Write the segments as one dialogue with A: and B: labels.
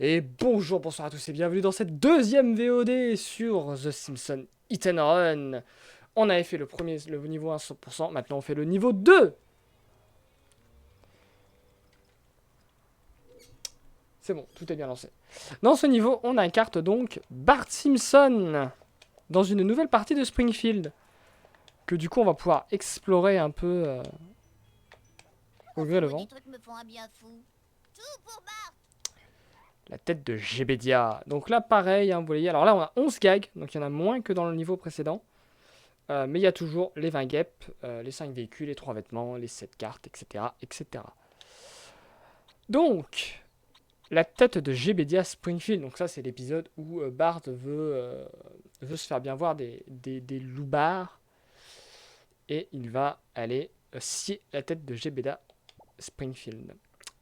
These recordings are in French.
A: Et bonjour, bonsoir à tous et bienvenue dans cette deuxième VOD sur The Simpsons Hit and Run. On avait fait le niveau 1 100%, maintenant on fait le niveau 2. C'est bon, tout est bien lancé. Dans ce niveau, on incarne donc Bart Simpson dans une nouvelle partie de Springfield. Que du coup on va pouvoir explorer un peu au gré le vent. La tête de Jebedia. Donc là pareil, hein, vous voyez, alors là on a 11 gags, donc il y en a moins que dans le niveau précédent. Mais il y a toujours les 20 guêpes, les 5 véhicules, les 3 vêtements, les 7 cartes, etc. etc. Donc, la tête de Jebedia Springfield. Donc ça, c'est l'épisode où Bart veut se faire bien voir des loupards. Et il va aller scier la tête de Jebedia Springfield.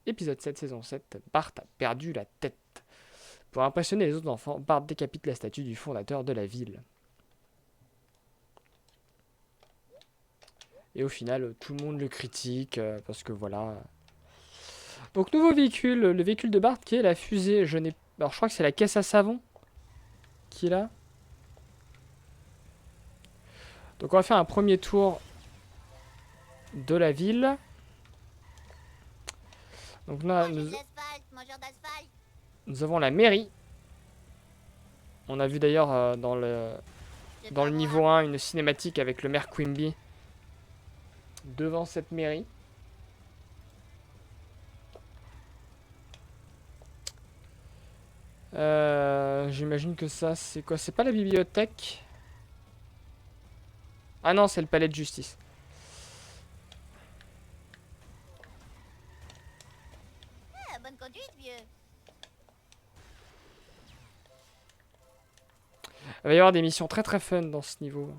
A: Épisode 7, saison 7. Bart a perdu la tête. Pour impressionner les autres enfants, Bart décapite la statue du fondateur de la ville. Et au final, tout le monde le critique parce que voilà. Donc nouveau véhicule, le véhicule de Bart qui est la fusée. Alors je crois que c'est la caisse à savon qui est là. Donc on va faire un premier tour de la ville. Donc là, nous avons la mairie. On a vu d'ailleurs dans le niveau 1 une cinématique avec le maire Quimby devant cette mairie. J'imagine que ça, c'est quoi? C'est pas la bibliothèque? Ah non, c'est le palais de justice.
B: Bonne conduite, vieux.
A: Il va y avoir des missions très très fun dans ce niveau.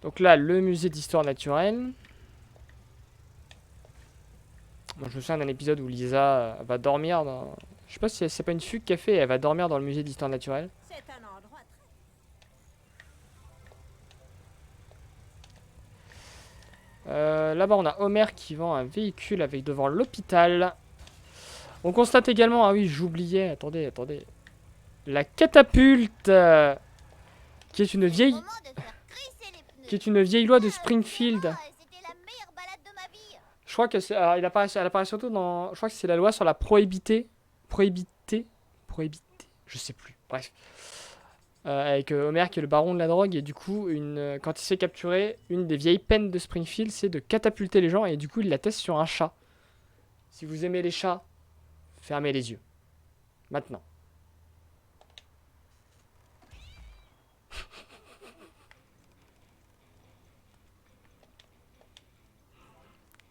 A: Donc là, le musée d'histoire naturelle. Bon, je me souviens d'un épisode où Lisa va dormir dans... Je sais pas si c'est pas une fugue qu'elle fait, elle va dormir dans le musée d'histoire naturelle.
B: C'est un endroit
A: Là-bas, on a Homer qui vend un véhicule avec devant l'hôpital. On constate également, ah oui, j'oubliais, attendez. La catapulte, qui est une vieille, loi de Springfield.
B: C'était la meilleure balade de ma vie.
A: Je crois que c'est, alors, elle apparaît surtout dans, je crois que c'est la loi sur la prohibité, je sais plus. Bref, avec Homer qui est le baron de la drogue et du coup, quand il se fait capturer, une des vieilles peines de Springfield, c'est de catapulter les gens et du coup, il la teste sur un chat. Si vous aimez les chats, fermez les yeux. Maintenant.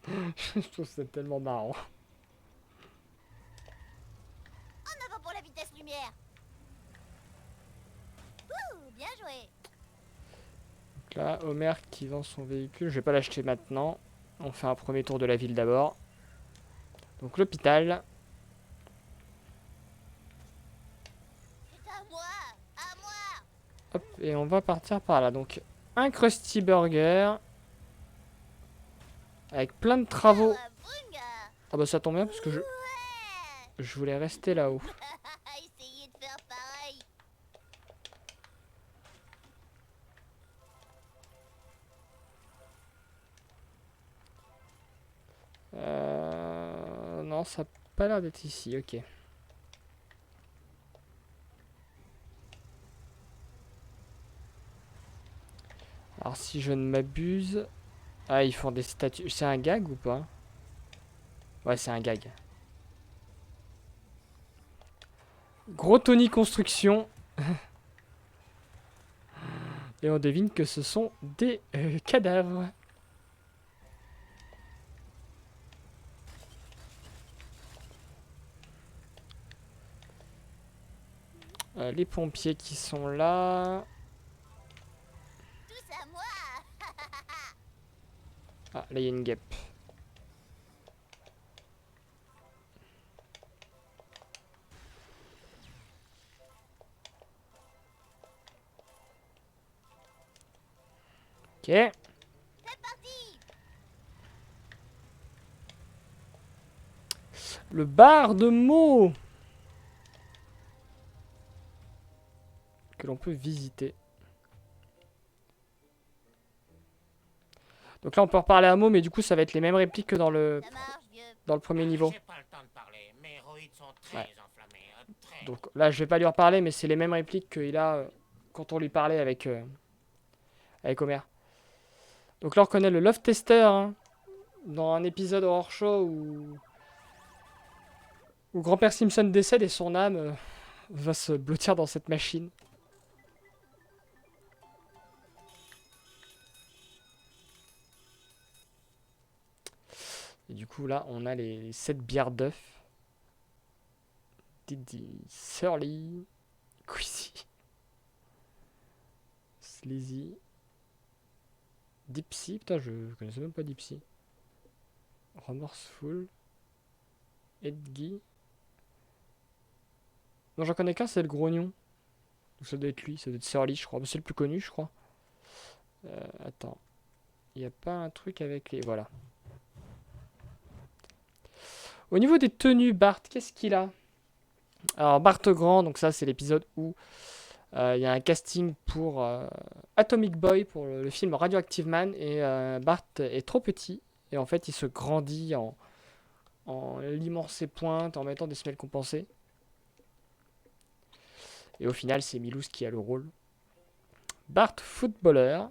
A: Je trouve ça tellement marrant.
B: En avant pour la vitesse lumière. Ouh, bien joué.
A: Donc là, Homer qui vend son véhicule. Je vais pas l'acheter maintenant. On fait un premier tour de la ville d'abord. Donc l'hôpital.
B: C'est à moi. À moi.
A: Hop, et on va partir par là. Donc un Krusty Burger. Avec plein de travaux.
B: Brunga.
A: Ah bah ça tombe bien parce que
B: Ouais.
A: je voulais rester là-haut.
B: Essayez de faire pareil.
A: Non, ça n'a pas l'air d'être ici. Ok. Alors si je ne m'abuse... Ah, ils font des statues. C'est un gag ou pas? Ouais, c'est un gag. Gros Tony Construction. Et on devine que ce sont des cadavres. Les pompiers qui sont là.
B: Tous à moi.
A: Ah, là il y a une guêpe. Ok.
B: C'est parti.
A: Le bar de mots que l'on peut visiter. Donc là, on peut reparler à mots, mais du coup, ça va être les mêmes répliques que
B: Ça marche, vieux.
A: dans le premier niveau.
C: J'ai pas le temps de parler. Mes héroïdes sont très
A: Ouais.
C: enflammées. Très.
A: Donc là, je vais pas lui reparler, mais c'est les mêmes répliques qu'il a quand on lui parlait avec Homer. Donc là, on reconnaît le Love Tester, hein, dans un épisode Horror Show où Grand-Père Simpson décède et son âme va se blottir dans cette machine. Et du coup, là, on a les 7 bières d'œufs. Didi, Surly, Quizzy, Sleazy, Dipsy. Putain, je connaissais même pas Dipsy. Remorseful, Edgy. Non, j'en connais qu'un, c'est le grognon. Donc ça doit être lui, ça doit être Surly, je crois. C'est le plus connu, je crois. Attends. Il n'y a pas un truc avec les... Voilà. Au niveau des tenues, Bart, qu'est-ce qu'il a? Alors, Bart Grand, donc ça, c'est l'épisode où il y a un casting pour Atomic Boy, pour le film Radioactive Man. Et Bart est trop petit. Et en fait, il se grandit en limant ses pointes, en mettant des semelles compensées. Et au final, c'est Milhouse qui a le rôle. Bart Footballer.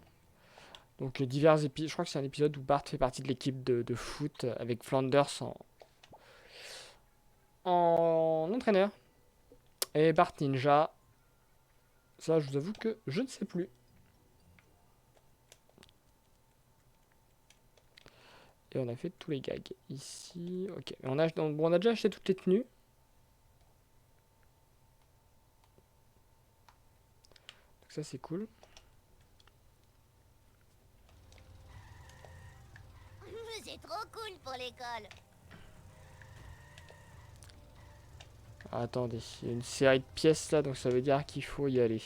A: Donc divers épisodes. Je crois que c'est un épisode où Bart fait partie de l'équipe de foot avec Flanders en entraîneur. Et Bart Ninja. Ça, je vous avoue que je ne sais plus. Et on a fait tous les gags. Ici, ok. On a déjà acheté toutes les tenues. Donc ça, c'est cool.
B: C'est trop cool pour l'école.
A: Ah, attendez, il y a une série de pièces là, donc ça veut dire qu'il faut y aller.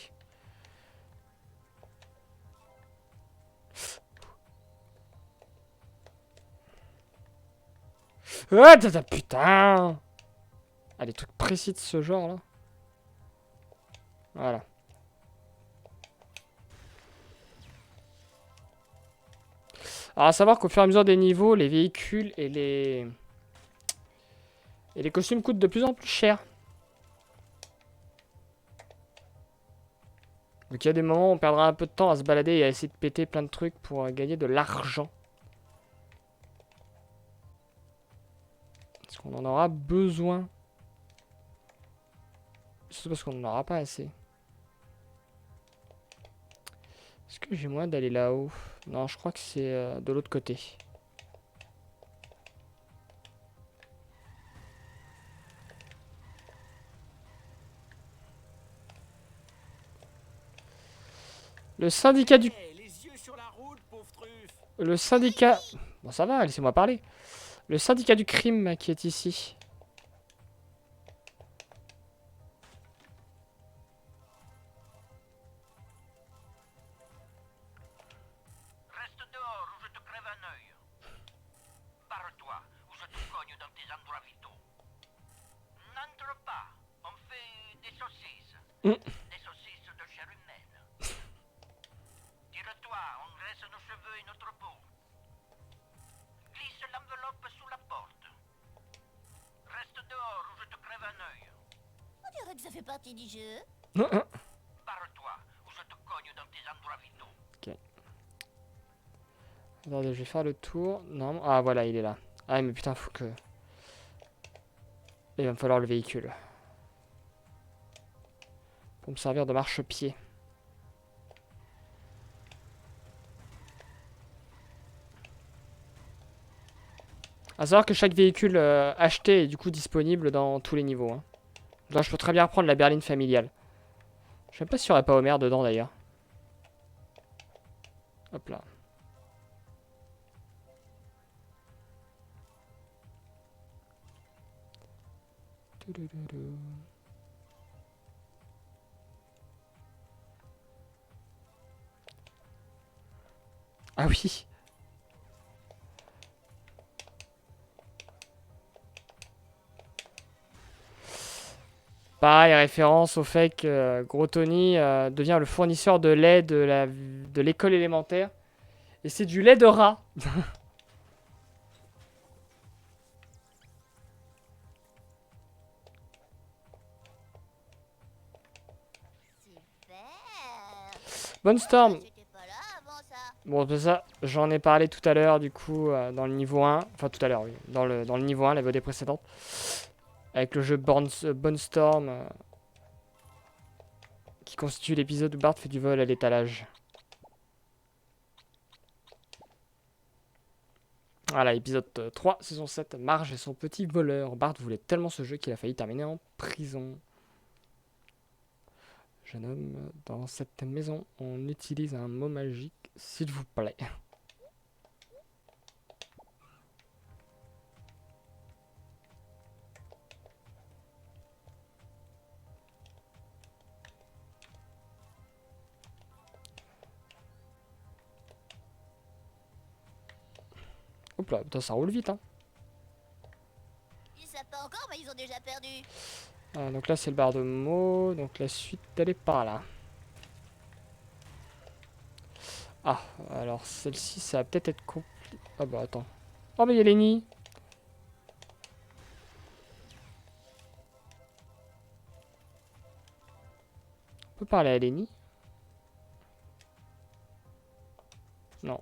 A: Ah, putain! Ah, les trucs précis de ce genre là. Voilà. Alors, à savoir qu'au fur et à mesure des niveaux, les véhicules et les costumes coûtent de plus en plus cher. Donc il y a des moments où on perdra un peu de temps à se balader et à essayer de péter plein de trucs pour gagner de l'argent. Parce qu'on en aura besoin. Surtout parce qu'on n'en aura pas assez. Est-ce que j'ai moyen d'aller là-haut? Non, je crois que c'est de l'autre côté. Le syndicat du...
C: Hey, les yeux sur la route, pauvre truffe.
A: Le syndicat... Bon, ça va, laissez-moi parler. Le syndicat du crime qui est ici.
D: Reste dehors ou je te crève un œil. Barre-toi ou je te cogne dans tes endroits vitaux. N'entre pas, on fait des saucisses. Des saucisses de chair humaine. Tire-toi, on graisse nos cheveux et notre peau. Glisse l'enveloppe sous la porte. Reste dehors ou je te crève un œil.
B: On dirait que ça fait partie du jeu.
D: Barre-toi ou je te cogne dans tes endroits vitaux.
A: Attendez, je vais faire le tour. Non, ah voilà, il est là. Ah mais putain, faut que... Il va me falloir le véhicule. Pour me servir de marchepied. À savoir que chaque véhicule acheté est du coup disponible dans tous les niveaux. Hein. Là, je peux très bien reprendre la berline familiale. Je sais même pas s'il n'y aurait pas Homer dedans d'ailleurs. Hop là. Ah oui. Pareil, référence au fait que Gros Tony devient le fournisseur de lait de l'école élémentaire. Et c'est du lait de rat.
B: Super.
A: Bonne Storm.
B: J'étais pas là avant ça.
A: Bon, de ça, j'en ai parlé tout à l'heure, du coup, dans le niveau 1. Enfin, tout à l'heure, oui. Dans le niveau 1, la VOD précédente. Avec le jeu Bone Storm. Qui constitue l'épisode où Bart fait du vol à l'étalage. Voilà, épisode 3, saison 7. Marge et son petit voleur. Bart voulait tellement ce jeu qu'il a failli terminer en prison. Jeune homme, dans cette maison, on utilise un mot magique, s'il vous plaît. Hop là, putain, ça roule vite, hein.
B: Ils savent pas encore, mais ils ont déjà perdu.
A: Donc là, c'est le bar de mots. Donc la suite, elle est par là. Ah, alors celle-ci, ça va peut-être être compliqué. Ah bah attends. Oh, mais il y a Lenny. On peut parler à Lenny? Non.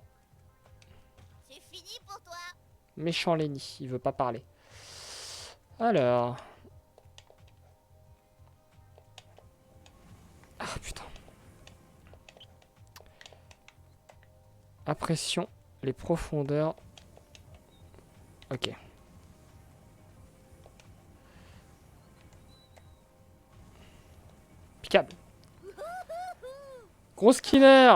B: C'est fini pour toi.
A: Méchant Lenny, il veut pas parler. Alors. Ah putain. Impression, les profondeurs. Ok. Piquable. Gros Skinner.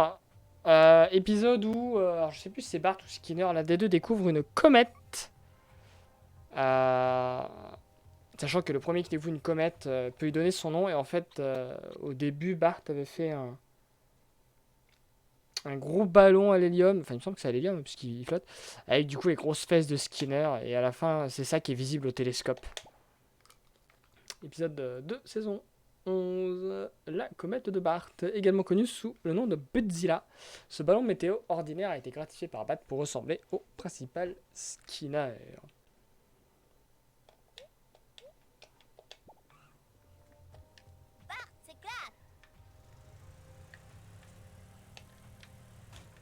A: Épisode où, alors je sais plus si c'est Bart ou Skinner, l'un des deux découvre une comète. Sachant que le premier qui découvre une comète peut lui donner son nom. Et en fait, au début, Bart avait fait un gros ballon à l'hélium. Enfin, il me semble que c'est à l'hélium, puisqu'il flotte. Avec du coup les grosses fesses de Skinner. Et à la fin, c'est ça qui est visible au télescope. Épisode 2, saison 11. La comète de Bart, également connue sous le nom de Budzilla. Ce ballon météo ordinaire a été gratifié par Bart pour ressembler au principal Skinner.
B: Bart, c'est classe.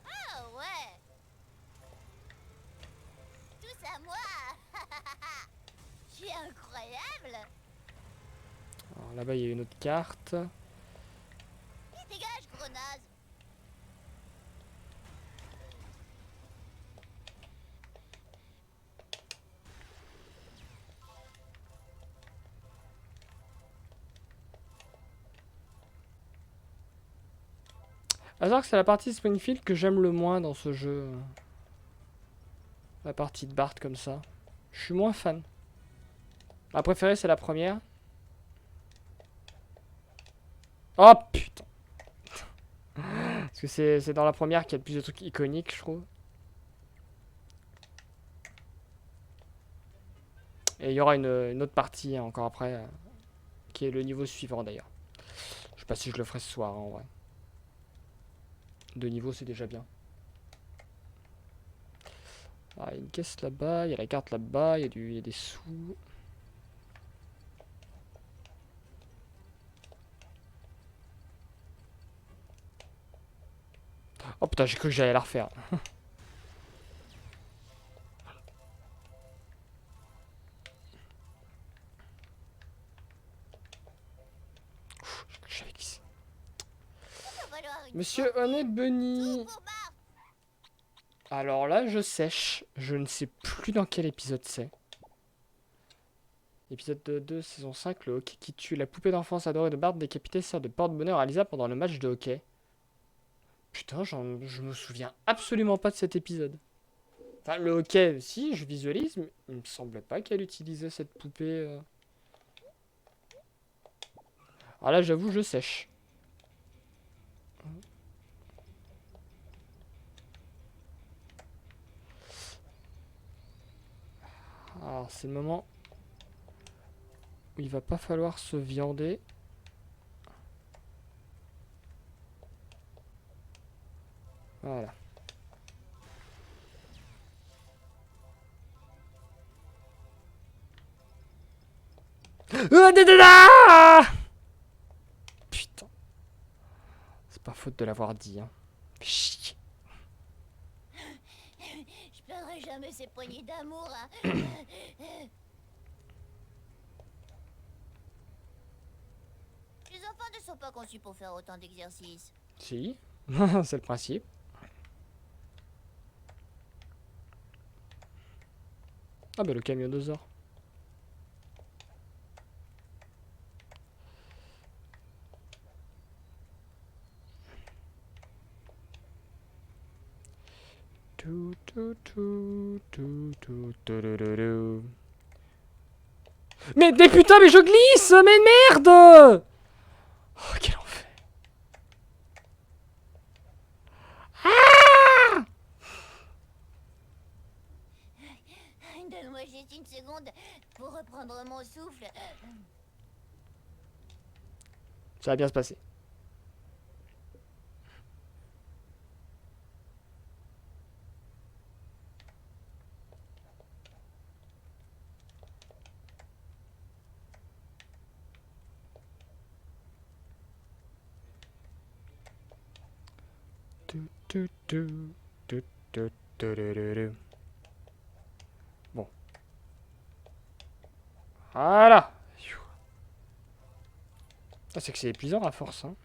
B: Ah ouais. Tout à moi. C'est incroyable.
A: Alors là-bas, il y a une autre carte.
B: Et dégage, gros naze.
A: À savoir que c'est la partie Springfield que j'aime le moins dans ce jeu. La partie de Bart comme ça. Je suis moins fan. Ma préférée, c'est la première. Oh putain. Parce que c'est dans la première qu'il y a le plus de trucs iconiques, je trouve. Et il y aura une autre partie encore après, qui est le niveau suivant d'ailleurs. Je sais pas si je le ferai ce soir, hein, en vrai. 2 niveaux, c'est déjà bien. Ah, il y a une caisse là-bas, il y a la carte là-bas, il y a des sous. Oh putain, j'ai cru que j'allais la refaire. Je savais qui c'est.
B: Ça va falloir une
A: Monsieur Honey Bunny.
B: tout pour Bart.
A: Alors là, je sèche. Je ne sais plus dans quel épisode c'est. Épisode 2, saison 5, le hockey qui tue. La poupée d'enfance adorée de Bart décapitée sert de porte-bonheur à Lisa pendant le match de hockey. Putain, je me souviens absolument pas de cet épisode. Enfin, le hockey, si, je visualise, mais il me semblait pas qu'elle utilisait cette poupée. Alors là, j'avoue, je sèche. Alors c'est le moment où il va pas falloir se viander. Voilà. Putain. C'est pas faute de l'avoir dit. Hein. Chier.
B: Je plaindrai jamais ces poignées d'amour, hein. Les enfants ne sont pas conçus pour faire autant d'exercices.
A: Si. C'est le principe. Ah bah le camionnosaure. Tout, tout, tout, tout, tout, tout, tout, tout, tout. Mais putain, mais je glisse. Mais merde. Oh quel enfer. Ah.
B: Donne-moi juste une seconde pour reprendre mon souffle.
A: Ça va bien se passer. Tout, tout, tout, tout, tout, tout, tout, tout. Bon. Voilà. Ah, c'est que c'est épuisant à force. Hein.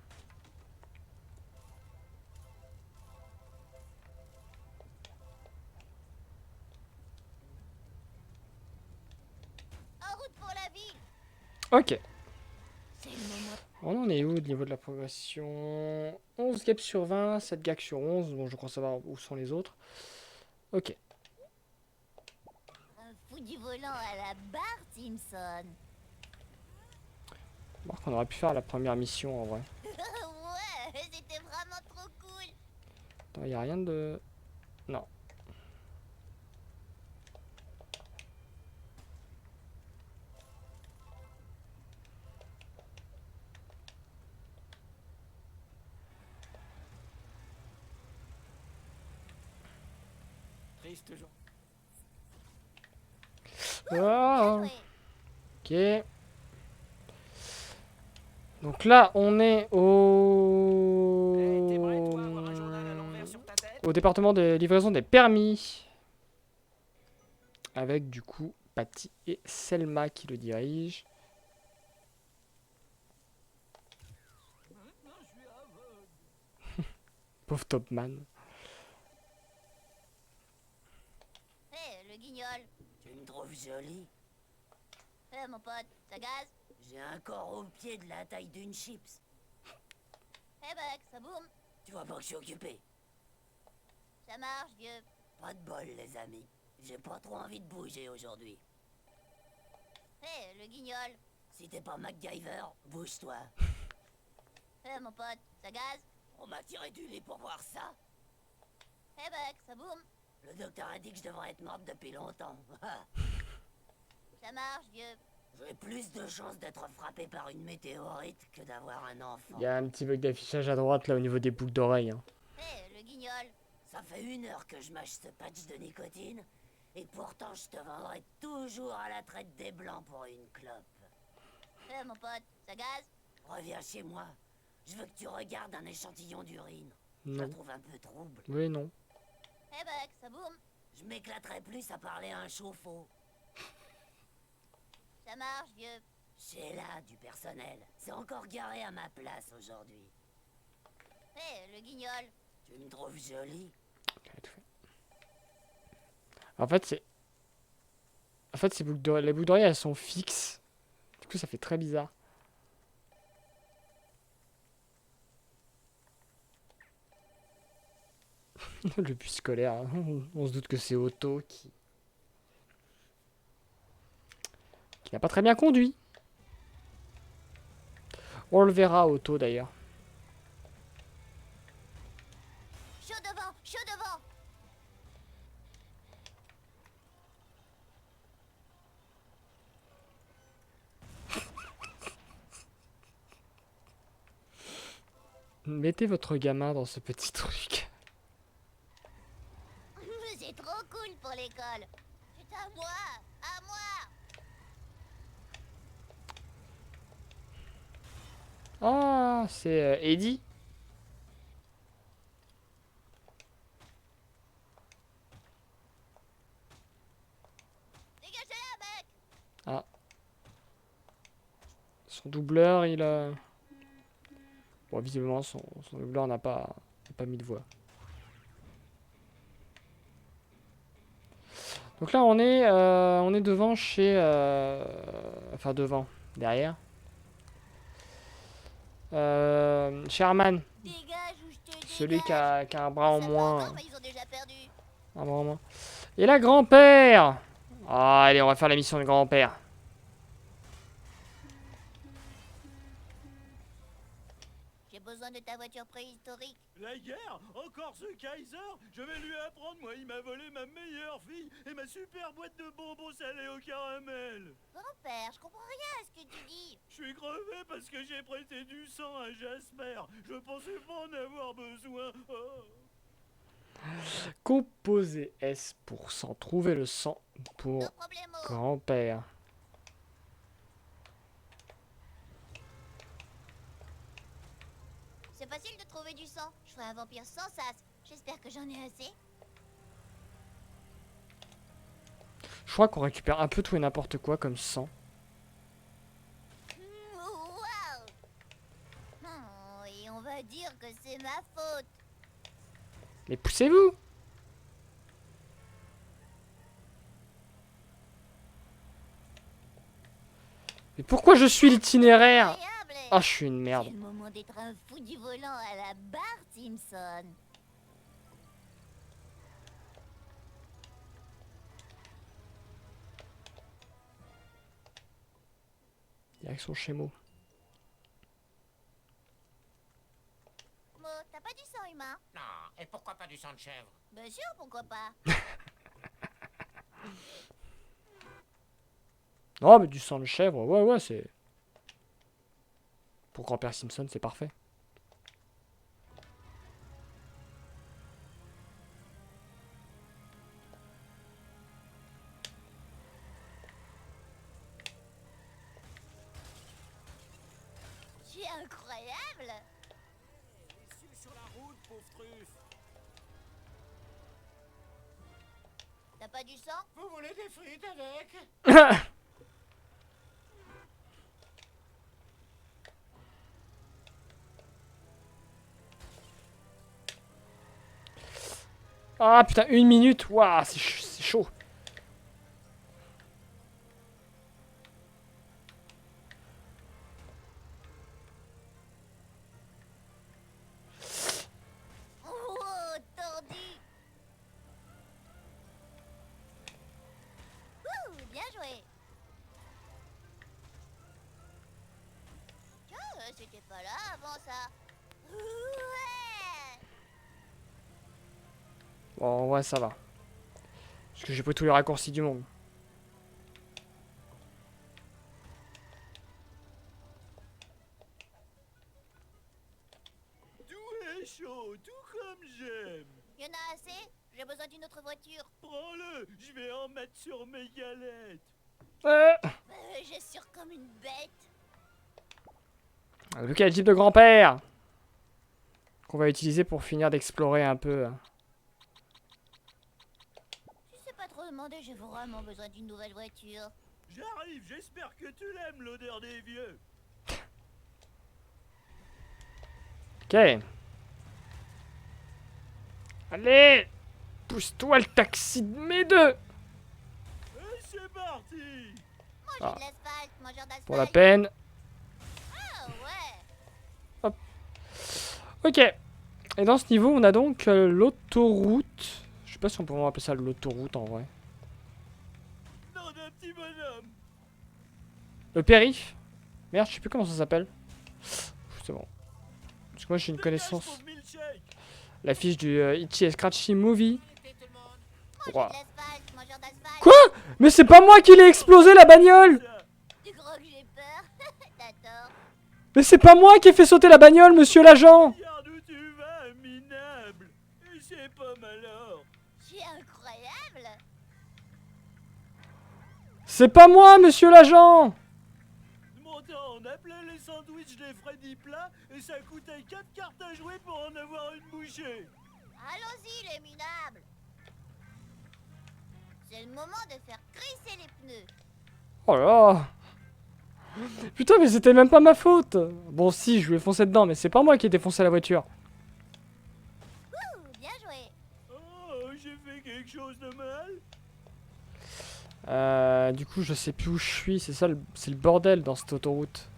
B: En route pour la ville.
A: Ok.
B: C'est le moment.
A: On en est où au niveau de la progression? 11 gaps sur 20, 7 gags sur 11. Bon, je crois savoir où sont les autres. Ok.
B: Un fou du volant à la barre, Simpson.
A: Voir qu'on aurait pu faire la première mission en vrai.
B: Ouais, c'était vraiment trop cool.
A: Attends, y a rien de... Non.
C: Triste jour.
A: Ah,
B: Ouais.
A: ok. Donc là, on est au...
C: Eh, t'es prêt, toi, à avoir un journal à l'envers sur ta tête?
A: Au département de livraison des permis. Avec du coup Patty et Selma qui le dirigent. Pauvre Topman.
B: Hé, le guignol.
E: Tu me trouves jolie?
B: Hé, mon pote, ça gaz?
E: J'ai un corps au pied de la taille d'une chips.
B: Hé, mec, ça boum.
E: Tu vois pas que je suis occupé?
B: Ça marche, vieux.
E: Pas de bol, les amis. J'ai pas trop envie de bouger aujourd'hui.
B: Hé, le guignol.
E: Si t'es pas MacGyver, bouge-toi.
B: Hé, mon pote, ça gaz?
E: On m'a tiré du lit pour voir ça.
B: Hé, mec, ça boum.
E: Le docteur a dit que je devrais être morte depuis longtemps.
B: Ça marche, vieux.
E: J'ai plus de chances d'être frappé par une météorite que d'avoir un enfant.
A: Il y a un petit bug d'affichage à droite là au niveau des boucles d'oreilles. Hein.
B: Hé, le guignol.
E: Ça fait 1 heure que je mâche ce patch de nicotine, et pourtant je te vendrai toujours à la traite des blancs pour une clope.
B: Hé, mon pote, ça gaz?
E: Reviens chez moi. Je veux que tu regardes un échantillon d'urine. Je la
A: Non.
E: trouve un peu trouble.
A: Oui, non.
B: Hé, mec, ça boum.
E: Je m'éclaterais plus à parler à un chauffe-eau.
B: Ça marche, vieux.
E: J'ai là du personnel. C'est encore garé à ma place aujourd'hui.
B: Hé, le guignol.
E: Tu me trouves jolie?
A: J'avais tout fait. En fait, c'est... En fait, les boucles d'oreilles, elles sont fixes. Du coup, ça fait très bizarre. Le bus scolaire, hein. On se doute que c'est Otto qui n'a pas très bien conduit. On le verra, Otto, d'ailleurs.
B: Chaud devant, chaud devant.
A: Mettez votre gamin dans ce petit truc.
B: C'est trop cool pour l'école. C'est à moi. À moi.
A: Ah, c'est Eddie.
B: Dégagez-la, mec.
A: Son doubleur, il a... Bon, visiblement, son doubleur n'a pas mis de voix. Donc là, on est devant chez... Enfin, devant. Derrière. Chez Herman.
B: Dégage ou je te
A: Celui qui
B: dégage.
A: a un bras en
B: Ça va
A: moins.
B: encore, mais ils ont déjà perdu.
A: Un bras en moins. Et là, grand-père. Ah, allez, on va faire la mission de grand-père.
B: J'ai besoin de ta voiture préhistorique.
F: La guerre? Encore ce Kaiser? Je vais lui apprendre, moi, il m'a volé ma meilleure fille et ma super boîte de bonbons salés au caramel.
B: Grand-père, je comprends rien à ce que tu dis.
F: Je suis crevé parce que j'ai prêté du sang à Jasper. Je pensais pas en avoir besoin. Oh.
A: Composez S pour sang. Trouver le sang pour
B: No problemo.
A: grand-père.
B: C'est facile de trouver du sang. Je ferai un vampire sans sas. J'espère que j'en ai assez.
A: Je crois qu'on récupère un peu tout et n'importe quoi comme sang.
B: Waouh. Et on va dire que c'est ma faute.
A: Mais poussez-vous! Mais pourquoi je suis l'itinéraire?
B: Incroyable.
A: Ah, je suis une merde.
B: C'est le moment d'être un fou du volant à la Bart Simpson.
A: Direction chez Mo.
B: Mo, t'as pas du sang humain?
C: Non, et pourquoi pas du sang de chèvre?
B: Bien sûr, pourquoi pas?
A: Non, mais du sang de chèvre, ouais, c'est... Pour grand-père Simpson, c'est parfait.
B: C'est incroyable.
F: Suis sur la route, pauvre truffe.
B: T'as pas du sang?
C: Vous voulez des frites avec?
A: Ah putain, 1 minute. Waouh, c'est chaud.
B: Oh, tordu. Ouh, bien joué. Tiens, c'était pas là avant ça. Ouais.
A: Bon, en vrai, ça va. Parce que j'ai pris tous les raccourcis du monde.
F: Tout est chaud, tout comme j'aime.
B: Y'en a assez? J'ai besoin d'une autre voiture.
F: Prends-le, je vais en mettre sur mes galettes.
B: Je suis comme une bête.
A: Le cas Jeep de grand-père qu'on va utiliser pour finir d'explorer un peu.
B: Si c'est pas trop demandé, j'ai vraiment besoin d'une nouvelle voiture.
F: J'arrive, j'espère que tu l'aimes, l'odeur des vieux.
A: Ok. Allez, pousse-toi le taxi de mes deux.
F: Et c'est parti.
B: Manger
A: Ah.
B: de l'asphalte, mangeur d'asphalte.
A: Pour la peine.
B: Ah ouais.
A: Ok. Et dans ce niveau, on a donc l'autoroute. Je sais pas si on peut vraiment appeler ça l'autoroute en vrai.
F: Non, d'un petit bonhomme.
A: Le périph'. Merde, je sais plus comment ça s'appelle. C'est bon. Parce que moi j'ai une
F: Dégage,
A: connaissance.
F: pauvre milkshake.
A: L'affiche du Itchy et Scratchy Movie.
C: Arrêtez tout le monde.
B: Manger
A: Ouah.
B: de l'asphalte, mangeur d'asphalte.
A: Quoi? Mais c'est pas moi qui l'ai explosé la bagnole!
F: Ça.
B: Tu crois que j'ai peur? T'as tort.
A: Mais c'est pas moi qui ai fait sauter la bagnole, monsieur l'agent!
F: Regarde
A: C'est pas moi, monsieur l'agent!
F: Mon temps, on appelait les sandwichs des Freddy plats et ça coûtait 4 cartes à jouer pour en avoir une bouchée.
B: Allons-y, les minables. C'est le moment de faire crisser les pneus.
A: Oh là là! Putain, mais c'était même pas ma faute! Bon, si, je lui ai foncé dedans, mais c'est pas moi qui ai défoncé la voiture.
B: Ouh, bien joué.
F: Oh, j'ai fait quelque chose de mal?
A: Du coup, je sais plus où je suis, c'est ça, c'est le bordel dans cette autoroute.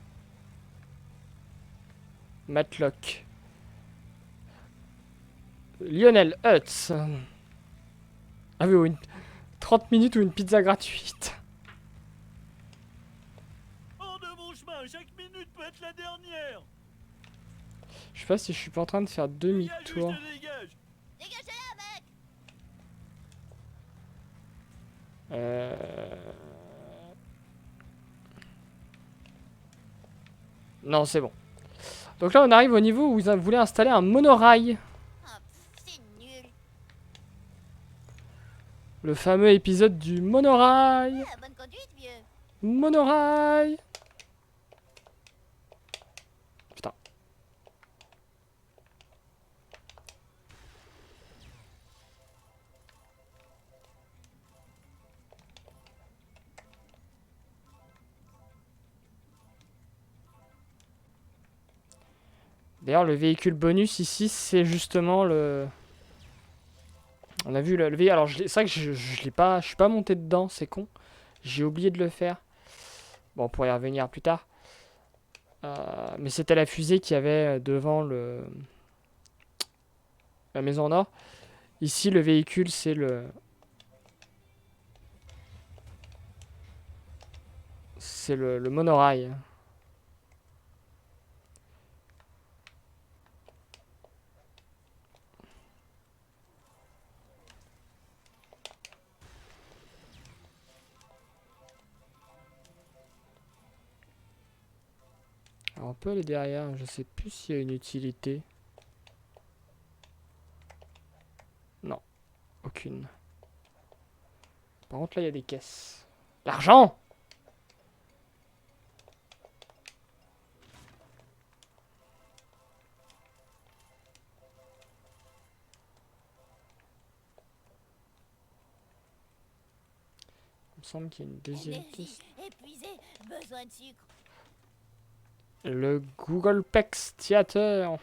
A: Matlock. Lionel Hutz. Ah oui, ou 30 minutes ou une pizza gratuite.
F: Hors de mon chemin, chaque minute peut être la dernière.
A: Je sais pas si je suis pas en train de faire
F: Dégage ou
A: demi-tour.
F: je te dégage.
B: Dégagez-la, mec.
A: Non, c'est bon. Donc là, on arrive au niveau où vous voulez installer un monorail.
B: Ah, c'est nul.
A: Le fameux épisode du monorail.
B: Ah, bonne conduite, vieux.
A: Monorail. Putain. D'ailleurs, le véhicule bonus ici, c'est justement le... On a vu le véhicule. Alors, c'est vrai que je l'ai pas, je suis pas monté dedans, c'est con. J'ai oublié de le faire. Bon, on pourrait y revenir plus tard. Mais c'était la fusée qui avait devant la maison nord. Ici, le véhicule, c'est le... C'est le monorail. Alors on peut aller derrière, je sais plus s'il y a une utilité. Non, aucune. Par contre là il y a des caisses. L'argent! Il me semble qu'il y a une deuxième
B: Énergie,
A: piste.
B: épuisé, besoin de sucre.
A: Le Google Pex Theater.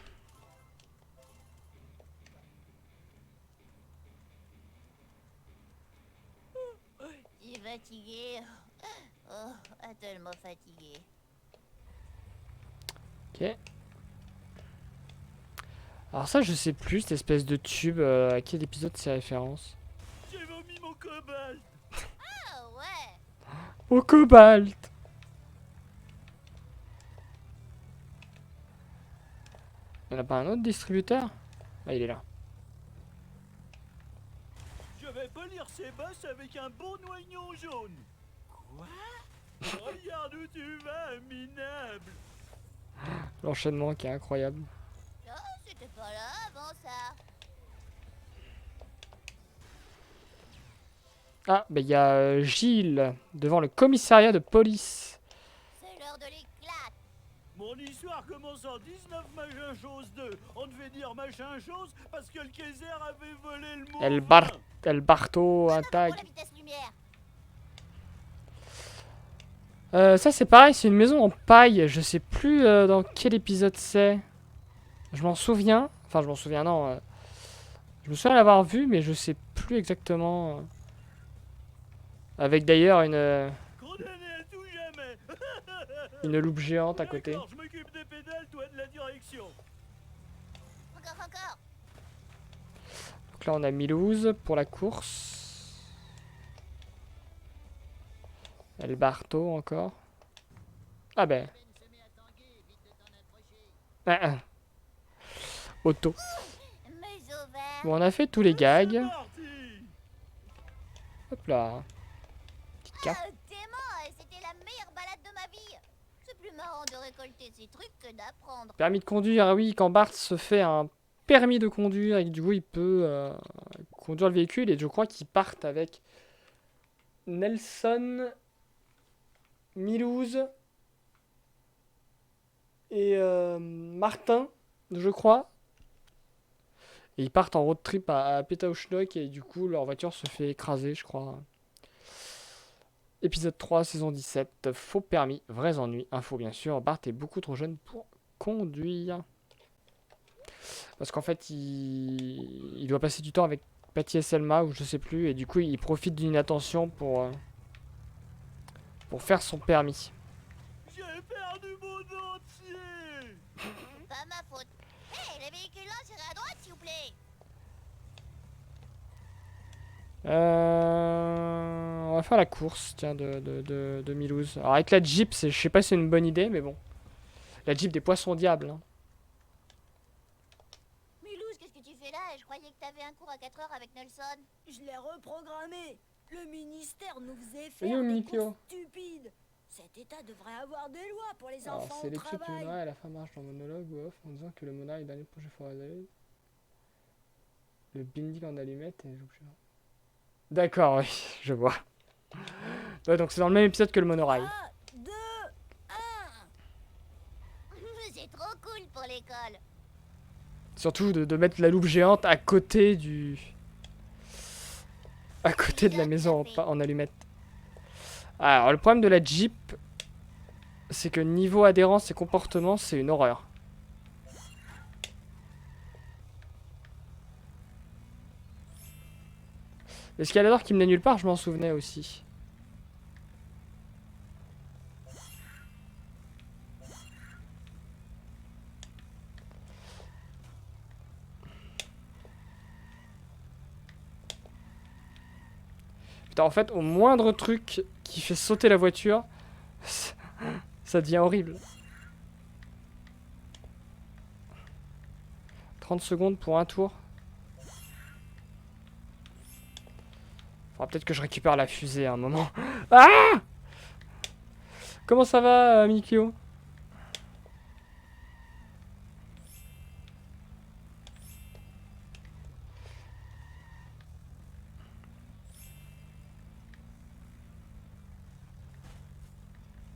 B: Il est fatigué. Oh, tellement fatigué.
A: Ok. Alors ça je sais plus, cette espèce de tube, à quel épisode c'est référence.
F: J'ai vomi mon cobalt.
B: Ah ouais.
A: Au cobalt! Il n'y en a pas un autre distributeur? Ah, il est là.
F: Je vais polir ces bosses avec un bon noignon jaune. Quoi? Regarde où tu vas, minable.
A: L'enchaînement qui est incroyable.
B: Oh, c'était pas là avant ça.
A: Ah, bah il y a Gilles devant le commissariat de police.
B: C'est l'heure de l'éclate.
F: Mon histoire commence en 19 machin chose 2. On devait dire machin chose parce que le Kaiser avait volé le mot.
A: El Barto, un
B: Pour
A: tag.
B: la vitesse lumière.
A: Ça c'est pareil, c'est une maison en paille. Je sais plus dans quel épisode c'est. Je m'en souviens. Enfin, je m'en souviens, non. Je me souviens l'avoir vu, mais je sais plus exactement. Avec d'ailleurs
F: Condamné à tout jamais.
A: une loupe géante à côté.
F: D'accord, je m'occupe des pédales, toi de la direction.
B: Encore.
A: Donc là on a Milouz pour la course. El Barto encore. Ah ben. Auto.
B: Mes ovaires.
A: Bon, on a fait tous les gags.
F: C'est parti.
A: Hop là. Petite carte.
B: Ah, dément, c'était la meilleure balade de ma vie. C'est plus marrant de récolter ces trucs que d'apprendre.
A: Permis de conduire, ah oui, quand Bart se fait un permis de conduire et que du coup il peut conduire le véhicule et je crois qu'ils partent avec Nelson Milouz et Martin, je crois. Et ils partent en road trip à Pétaouchnok et du coup leur voiture se fait écraser, je crois. Épisode 3, saison 17, faux permis, vrais ennuis. Info bien sûr, Bart est beaucoup trop jeune pour conduire. Parce qu'en fait, il doit passer du temps avec Patty et Selma, ou je sais plus, et du coup, il profite d'une inattention pour faire son permis.
F: J'ai perdu mon dentier.
B: Pas ma faute. Hé, les véhicules là, tirez à droite, s'il vous plaît.
A: On va faire la course, tiens, de Milouz. Alors avec la Jeep, je sais pas si c'est une bonne idée, mais bon. La Jeep des poissons diables. Hein.
B: Milouz, qu'est-ce que tu fais là? Je croyais que t'avais un cours à 4 heures avec Nelson.
E: Je l'ai reprogrammé. Le ministère nous faisait
A: Salut,
E: faire des
A: Mimikyo.
E: courses stupides. Cet état devrait avoir des lois pour les
A: Alors
E: enfants
A: c'est
E: au
A: l'étude du
E: travail.
A: monorail, la fin marche dans le monologue ou off en disant que le monorail est le dernier projet forêt. Le binding en allumette et les objets. D'accord, oui, je vois. Ouais, donc c'est dans le même épisode que le monorail.
E: 3, 2, 1.
B: C'est trop cool pour l'école.
A: Surtout de mettre la loupe géante à côté du... À côté de la maison en allumette. Alors, le problème de la Jeep, c'est que niveau adhérence et comportement, c'est une horreur. L'escalator qui menait nulle part, je m'en souvenais aussi. Putain, en fait, au moindre truc qui fait sauter la voiture, ça devient horrible. 30 secondes pour un tour. Faudra peut-être que je récupère la fusée à un moment. Ah! Comment ça va, Mikio?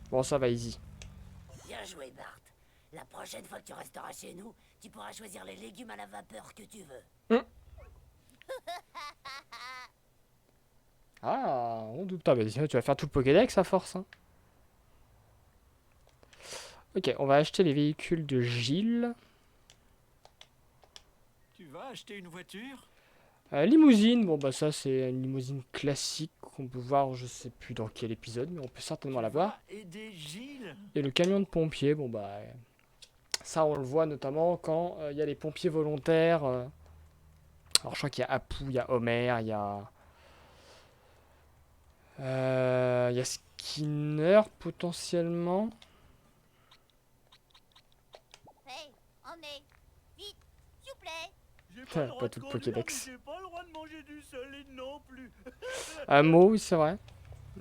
A: Bon, ça va, easy.
E: Bien joué, Bart. La prochaine fois que tu resteras chez nous, tu pourras choisir les légumes à la vapeur que tu veux.
A: Ah, on doute pas. Bah, tu vas faire tout le Pokédex à force. Hein. Ok, on va acheter les véhicules de Gilles.
F: Tu vas acheter une voiture?
A: Limousine, bon bah ça c'est une limousine classique qu'on peut voir, je sais plus dans quel épisode, mais on peut certainement la voir.
F: Aider Gilles?
A: Et le camion de pompiers, bon bah ça on le voit notamment quand il y a les pompiers volontaires. Alors je crois qu'il y a Apu, il y a Homer, il y a Skinner potentiellement.
B: Hey, emmenez. Vite, s'il vous plaît.
F: J'ai
A: Pas
F: pas le droit
A: tout
F: de
A: le
F: conduire,
A: Pokédex.
F: mais j'ai pas le droit de manger du solide non plus.
A: Mo, oui c'est vrai.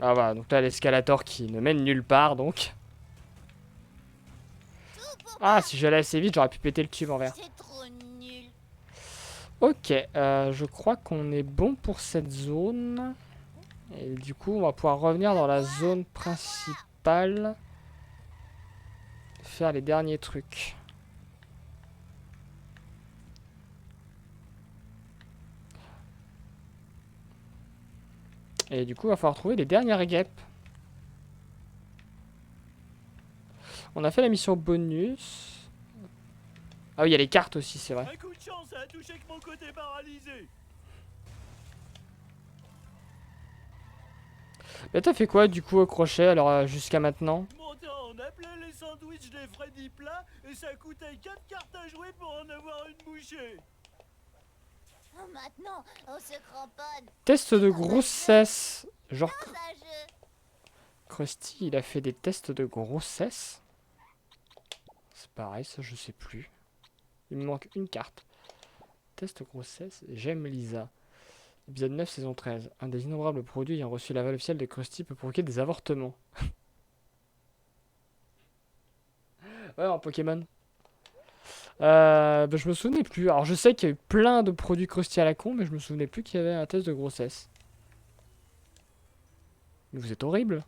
A: Ah voilà, donc là l'escalator qui ne mène nulle part donc.
B: Tout pour
A: Ah si j'allais assez vite j'aurais pu péter le tube en verre.
B: C'est trop nul.
A: Ok, je crois qu'on est bon pour cette zone. Et du coup, on va pouvoir revenir dans la zone principale. Faire les derniers trucs. Et du coup, il va falloir trouver les dernières guêpes. On a fait la mission bonus. Ah oui, il y a les cartes aussi, c'est vrai.
F: Un coup de chance, ça a touché que mon côté paralysé.
A: Et t'as fait quoi du coup au crochet alors jusqu'à maintenant?
F: Mon temps, on appelait les sandwichs des Freddy plats et ça coûtait 4 cartes à jouer pour en avoir une bouchée.
B: Oh, maintenant, on se cramponne.
A: Test de grossesse. Genre
B: Dans un jeu.
A: Krusty, il a fait des tests de grossesse. C'est pareil, ça je sais plus. Il me manque une carte. Test grossesse, j'aime Lisa. Épisode 9, saison 13. Un des innombrables produits ayant reçu l'aval officiel de Krusty peut provoquer des avortements. Ouais, en Pokémon. Bah, je me souvenais plus. Alors je sais qu'il y a eu plein de produits Krusty à la con, mais je me souvenais plus qu'il y avait un test de grossesse. Mais vous êtes horrible.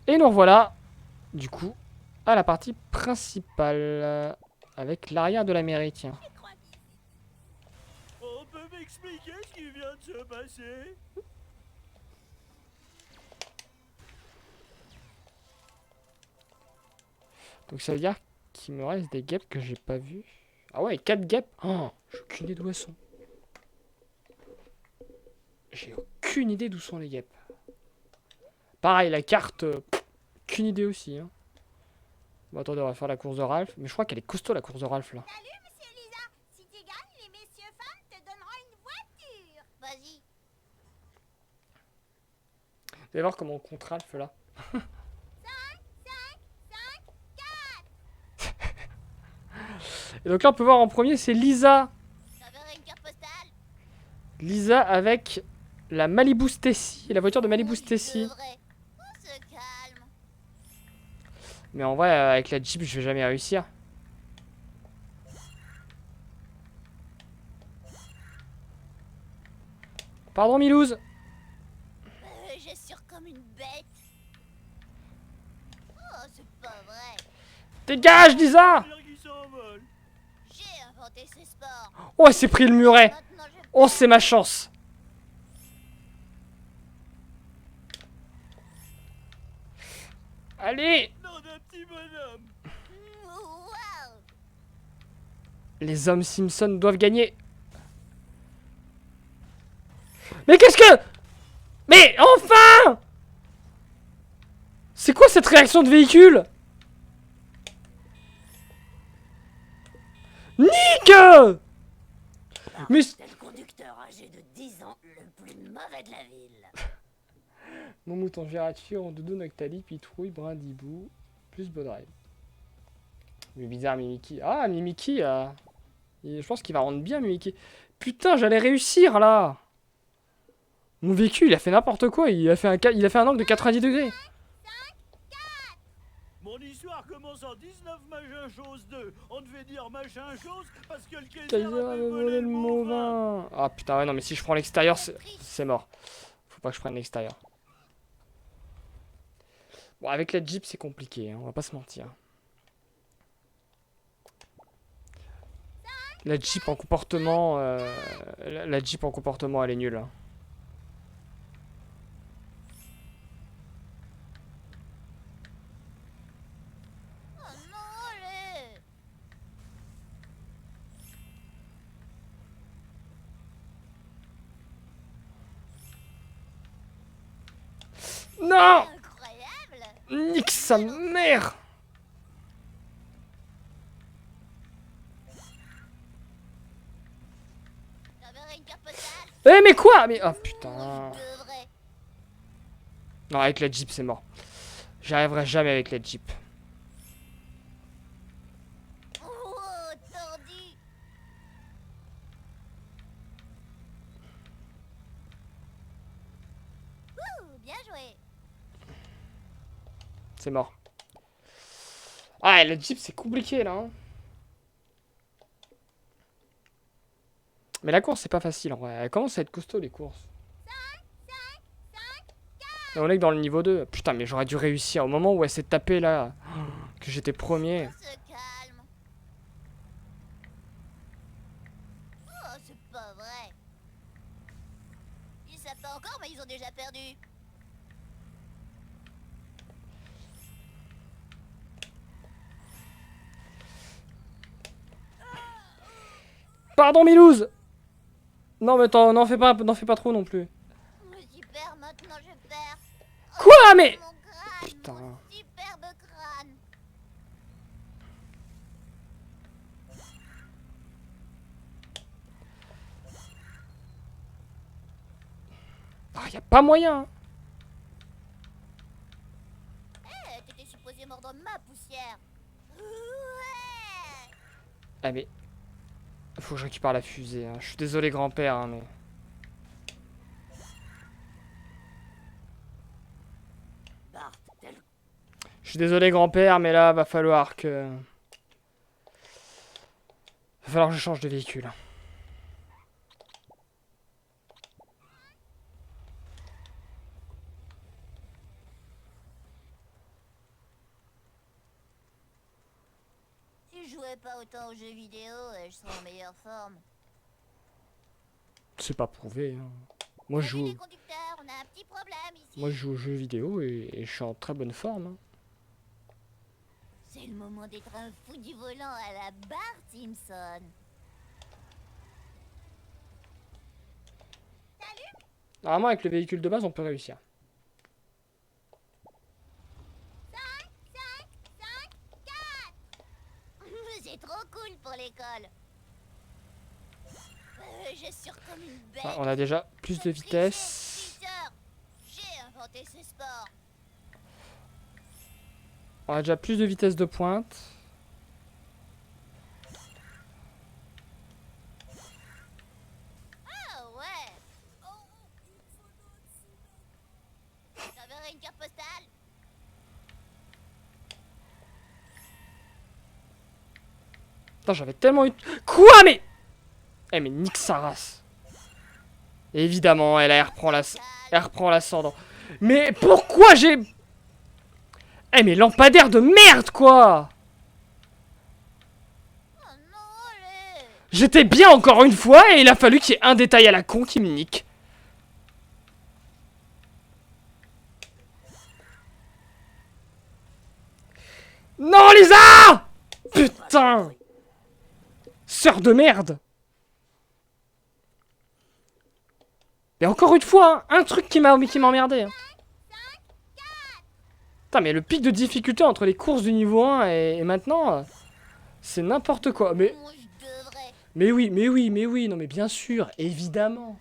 A: Et nous revoilà, du coup, à la partie principale. Avec l'arrière de la mairie, tiens.
F: On peut m'expliquer ce qui vient de se passer?
A: Donc ça veut dire qu'il me reste des guêpes que j'ai pas vues. Ah ouais, 4 guêpes. Oh, j'ai aucune idée d'où elles sont. J'ai aucune idée d'où sont les guêpes. Pareil, la carte, aucune idée aussi. Hein. Bon, attendez, on va faire la course de Ralph. Mais je crois qu'elle est costaud, la course de Ralph, là.
B: Salut, monsieur Lisa. Si tu gagnes, les messieurs femmes te donneront une voiture. Vas-y.
A: Vous allez voir comment on compte Ralph, là.
B: 5, 5, 5, 4.
A: Et donc là, on peut voir en premier, c'est Lisa.
B: T'enverrai une carte postale.
A: Lisa avec la Malibu Stacy. La voiture de Malibu
B: Oui,
A: Stacy.
B: devrait. On se calme.
A: Mais en vrai, avec la Jeep, je vais jamais réussir. Pardon, Milouz.
B: J'assure comme une bête. Oh, c'est pas vrai.
A: Dégage, Lisa.
F: C'est qui s'envole.
B: J'ai inventé ce sport.
A: Oh, elle s'est pris le muret.
B: Maintenant, je
A: Oh, c'est ma chance. Allez.
F: Non, d'un petit bonhomme.
B: Waouh.
A: Les hommes Simpson doivent gagner. Mais qu'est-ce que... Mais enfin! C'est quoi cette réaction de véhicule? Nick!
E: Bart,
A: Mais-
E: t'es le conducteur âgé de 10 ans le plus mauvais de la ville.
A: Mon mouton Gérati, Rondoudou, Noctali, Pitrouille, Brindibou, plus Bodrive. Mais bizarre, Mimiki. Ah, Mimiki, je pense qu'il va rendre bien, Mimiki. Putain, j'allais réussir, là. Mon véhicule, il a fait n'importe quoi. Il a fait un angle de 90 degrés.
F: Mon histoire commence en 19 machin chose 2. On devait dire machin chose parce que le Kaiser
A: Kaiser
F: avait
A: avait
F: volé le mot vin.
A: vin. Ah putain, ouais, non, mais si je prends l'extérieur, c'est mort. Faut pas que je prenne l'extérieur. Bon, avec la Jeep, c'est compliqué, hein, on va pas se mentir. La Jeep en comportement, la Jeep en comportement, elle est nulle. Hein.
B: Oh non, allez.
A: Non!
B: Incroyable.
A: Nique sa mère!
B: T'enverrai une carte postale.
A: Eh mais quoi? Mais oh putain.
B: Oui, devrait.
A: Non, avec la Jeep, c'est mort. J'y arriverai jamais avec la Jeep.
B: Oh, tordu. Ouh, bien joué.
A: C'est mort. Ah, la Jeep, c'est compliqué, là. Hein. Mais la course, c'est pas facile, en vrai. Elle commence à être costaud, les courses. Et on est que dans le niveau 2. Putain, mais j'aurais dû réussir. Au moment où elle s'est tapée, là, que j'étais premier.
B: On se calme. Oh, c'est pas vrai. Ils savent pas encore, mais ils ont déjà perdu.
A: Pardon, Milouz! Non, mais n'en fais pas trop non plus.
B: Super, maintenant je perds. Oh,
A: Quoi, mais...
B: mon crâne,
A: Putain.
B: mon superbe crâne.
A: Ah, y a pas moyen. Hein.
B: Eh, t'étais supposé mordre ma poussière. Ouais.
A: Ah, mais... Faut que je récupère la fusée. Hein. Je suis désolé, grand-père, hein, mais...
E: Bart, t'es le...
A: Je suis désolé, grand-père, mais là, va falloir que... Va falloir que je change de véhicule.
B: jouais pas autant aux jeux vidéo, je serais en meilleure forme.
A: C'est pas prouvé. Hein. Moi, je
B: Salut
A: joue,
B: les conducteurs, on a un petit problème ici.
A: moi, je joue aux jeux vidéo et je suis en très bonne forme. Hein.
B: C'est le moment d'être un fou du volant à la Bart Simpson.
A: Normalement, avec le véhicule de base, on peut réussir.
B: 4. C'est trop cool pour l'école. Je suis comme une bête.
A: Ah, on a déjà plus de vitesse.
B: J'ai inventé ce sport.
A: On a déjà plus de vitesse de pointe.
B: Ah ouais. J'enverrai une carte postale.
A: Putain, j'avais tellement eu... Quoi, mais... Eh, mais nique sa race. Évidemment, elle reprend l'ascendant. Mais pourquoi j'ai... Eh, mais lampadaire de merde, quoi.
B: Oh non, allez.
A: J'étais bien encore une fois et il a fallu qu'il y ait un détail à la con qui me nique. Non, Lisa! Putain! Sœur de merde! Mais encore une fois, hein, un truc qui m'a emmerdé. Hein. Putain, mais le pic de difficulté entre les courses du niveau 1 et maintenant, c'est n'importe quoi. Mais
B: Moi, je devrais.
A: mais oui, non mais bien sûr, évidemment.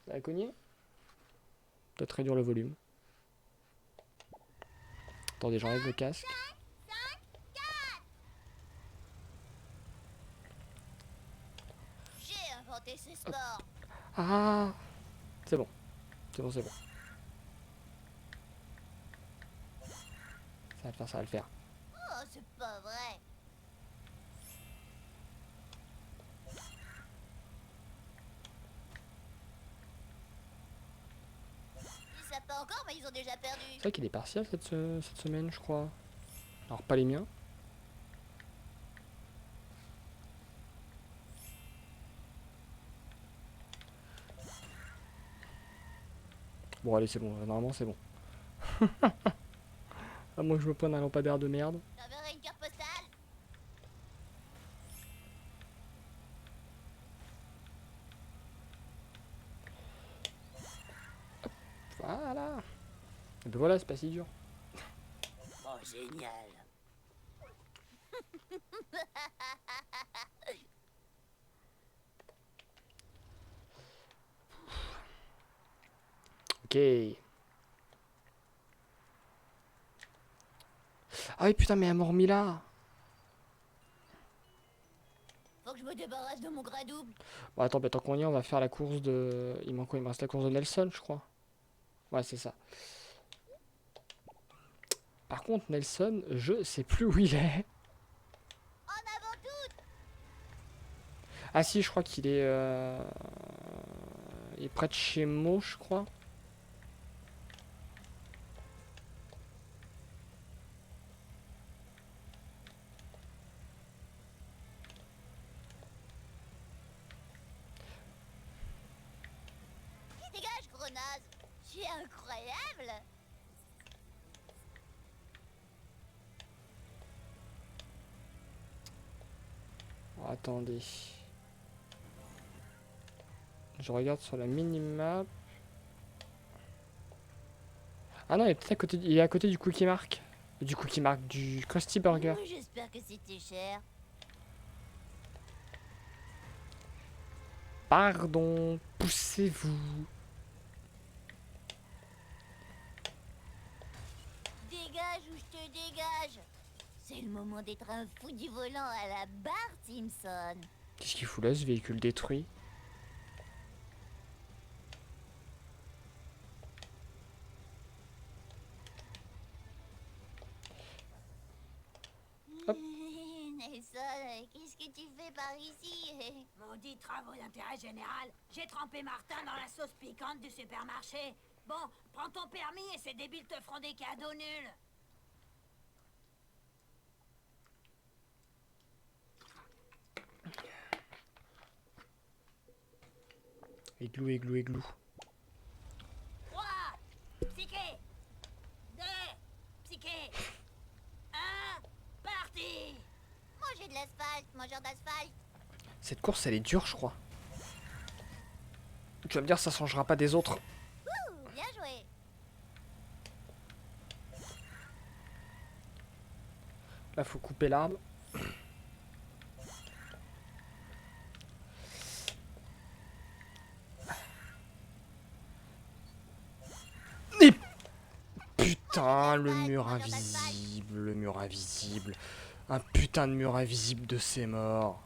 A: Ça a cogné? Peut-être réduire le volume. Attendez, j'enlève le casque.
B: J'ai inventé ce sport.
A: Ah! C'est bon. C'est bon, c'est bon. Ça va le faire, ça va le faire.
B: Oh, c'est pas vrai. Ils savent pas encore, mais ils ont déjà perdu.
A: C'est vrai qu'il est partiel cette semaine, je crois. Alors, pas les miens. Bon, allez, c'est bon. Normalement, c'est bon. À moins que je me prenne un lampadaire de merde.
B: J'enverrai une carte postale.
A: Voilà. Et ben voilà, c'est pas si dur.
E: Oh, génial.
A: Ok. Ah oui, putain, mais elle m'a remis là.
B: Faut que je me débarrasse de mon gras double.
A: Bon, attends, bah, tant qu'on y est, on va faire la course de... Il manque quoi? Il me reste la course de Nelson, je crois. Ouais, c'est ça. Par contre, Nelson, je sais plus où il est.
B: En avant tout.
A: Ah si, je crois qu'il est... Il est près de chez Mo, je crois.
B: Dégage, gros naze. C'est incroyable.
A: Oh, attendez. Je regarde sur la minimap. Ah non, il est peut-être à côté, il est à côté du Cookie Mark. Du Cookie Mark, du Krusty Burger.
B: J'espère que c'était cher.
A: Pardon, poussez-vous.
B: Dégage ou je te dégage. C'est le moment d'être un fou du volant à la Bart Simpson.
A: Qu'est-ce qu'il fout là, ce véhicule détruit? Hop.
B: Nelson, qu'est-ce que tu fais par ici?
E: Maudit travaux d'intérêt général. J'ai trempé Martin dans la sauce piquante du supermarché. Bon, prends ton permis et ces débiles te feront des cadeaux nuls.
A: Églou, églou, églou.
E: 3, psyché. 2, psyché. 1, parti.
B: Mangez de l'asphalte, mangeur d'asphalte.
A: Cette course, elle est dure, je crois. Tu vas me dire, ça changera pas des autres.
B: Ouh, bien joué.
A: Là, faut couper l'arbre. Et putain, le mur invisible, le mur invisible. Un putain de mur invisible de ses morts.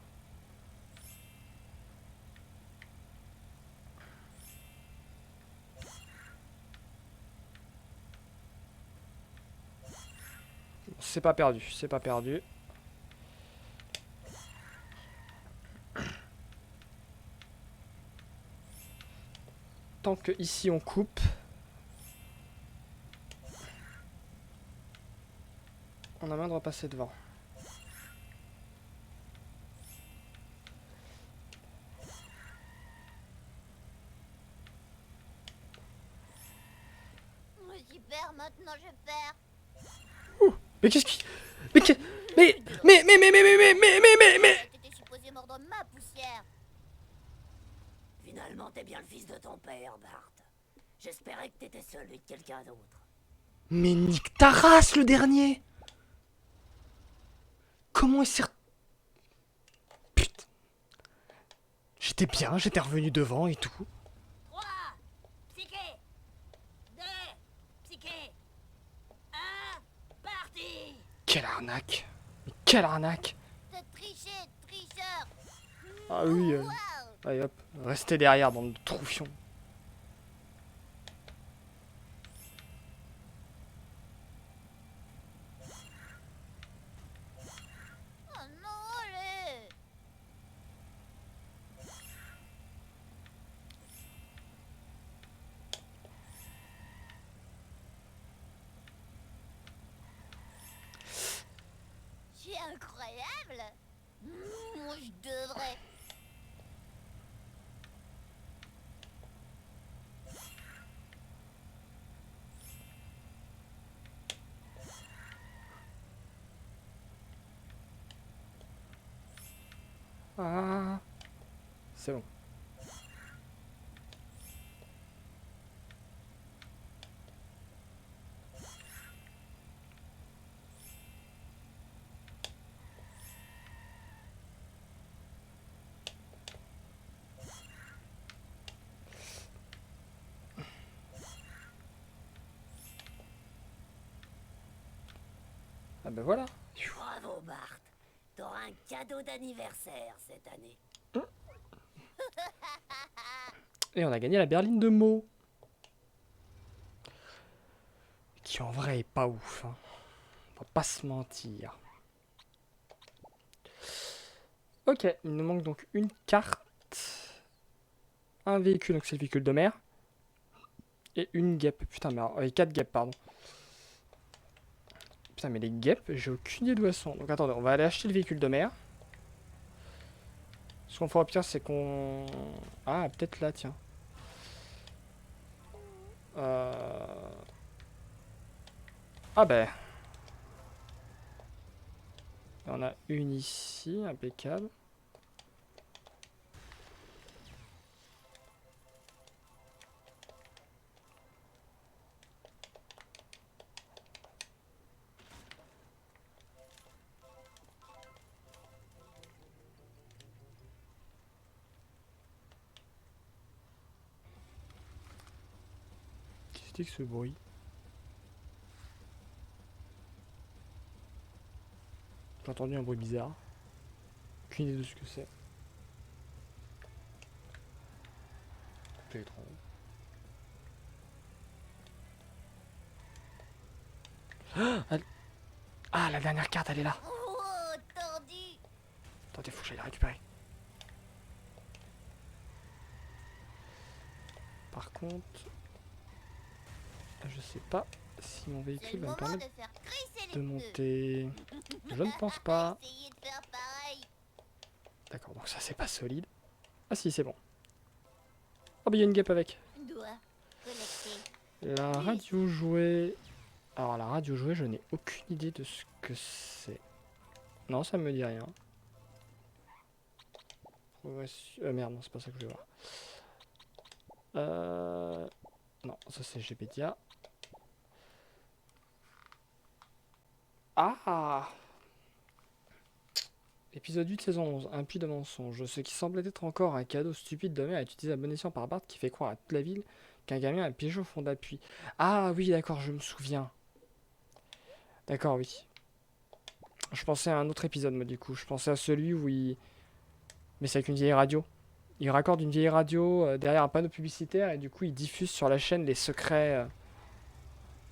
A: C'est pas perdu, c'est pas perdu. Tant que ici on coupe. On a main de repasser devant.
B: Super, maintenant je perds.
A: Mais qu'est-ce qui... Mais qu'est... Mais...
B: T'étais supposé mordre ma poussière.
E: Finalement, t'es bien le fils de ton père, Bart. J'espérais que t'étais celui de quelqu'un d'autre.
A: Mais nique ta race, le dernier. Comment il s'est... Putain. J'étais bien, j'étais revenu devant et tout.
E: 3, psyché. 2, psyché. 1, parti.
A: Quelle arnaque. Mais quelle arnaque.
B: T'as triché, tricheur.
A: Ah oui,
B: Waouh.
A: allez hop, restez derrière dans le troufion.
B: Oh non, allez. C'est incroyable. Je devrais.
A: Ah, c'est bon. Ah ben voilà.
E: Bravo, Bart. T'auras un cadeau d'anniversaire cette année.
A: Et on a gagné la berline de mots. Qui en vrai est pas ouf. Hein. On va pas se mentir. Ok, il nous manque donc une carte. Un véhicule, donc c'est le véhicule de mer. Et une guêpe. Putain, mais 4 guêpes, pardon. Putain, mais les guêpes, j'ai aucune idée d'où elles sont. Donc attendez, on va aller acheter le véhicule de mer. Ce qu'on fera au pire, c'est qu'on... Ah, peut-être là, tiens. Ah ben. On a une ici, impeccable. Qu'est-ce que ce bruit? J'ai entendu un bruit bizarre. Aucune idée de ce que c'est. C'est étrange. Ah, la dernière carte, elle est là.
B: Oh, tordu.
A: Attendez, faut que j'aille la récupérer. Par contre, je sais pas si mon
B: C'est
A: véhicule
B: le
A: va me
B: moment de
A: permettre
B: faire crisser les
A: de
B: pneus.
A: monter. Je ne pense pas.
B: Essayez de faire pareil.
A: D'accord, donc ça c'est pas solide. Ah si, c'est bon. Oh, bah, il y a une guêpe avec.
B: Doigt collecté.
A: La radio jouée. Alors, la radio jouée, je n'ai aucune idée de ce que c'est. Non, ça me dit rien. Merde, non, c'est pas ça que je vais voir. Non, ça c'est Gpedia. Ah! Épisode 8, saison 11. Un puits de mensonges. Ce qui semblait être encore un cadeau stupide donné à utiliser à bon escient par Bart qui fait croire à toute la ville qu'un gamin a piégé au fond d'appui. Ah oui, d'accord, je me souviens. D'accord, oui. Je pensais à un autre épisode, moi, du coup. Je pensais à celui où il... Mais c'est avec une vieille radio. Il raccorde une vieille radio derrière un panneau publicitaire et du coup, il diffuse sur la chaîne les secrets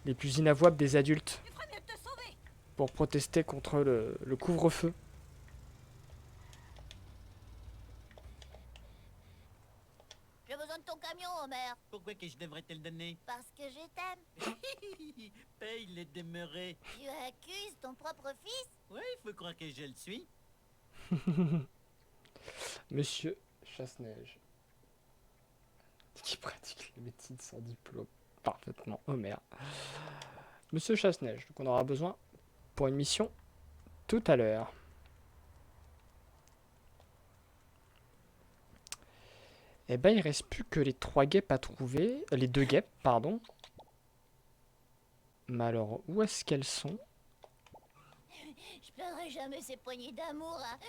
A: les plus inavouables des adultes pour protester contre le couvre-feu.
B: J'ai besoin de ton camion, Homer.
F: Pourquoi que je devrais te le donner?
B: Parce que je t'aime.
F: Paye les demeurés.
B: Tu accuses ton propre fils?
F: Ouais, faut croire que je le suis.
A: Monsieur Chasse-Neige. Qui pratique la médecine sans diplôme. Parfaitement. Oh merde. Monsieur Chasse-Neige. Donc on aura besoin pour une mission tout à l'heure. Eh ben il reste plus que les 3 guêpes à trouver. Les 2 guêpes, pardon. Mais alors, où est-ce qu'elles sont?
B: Je plaindrai jamais ces poignées d'amour. Hein.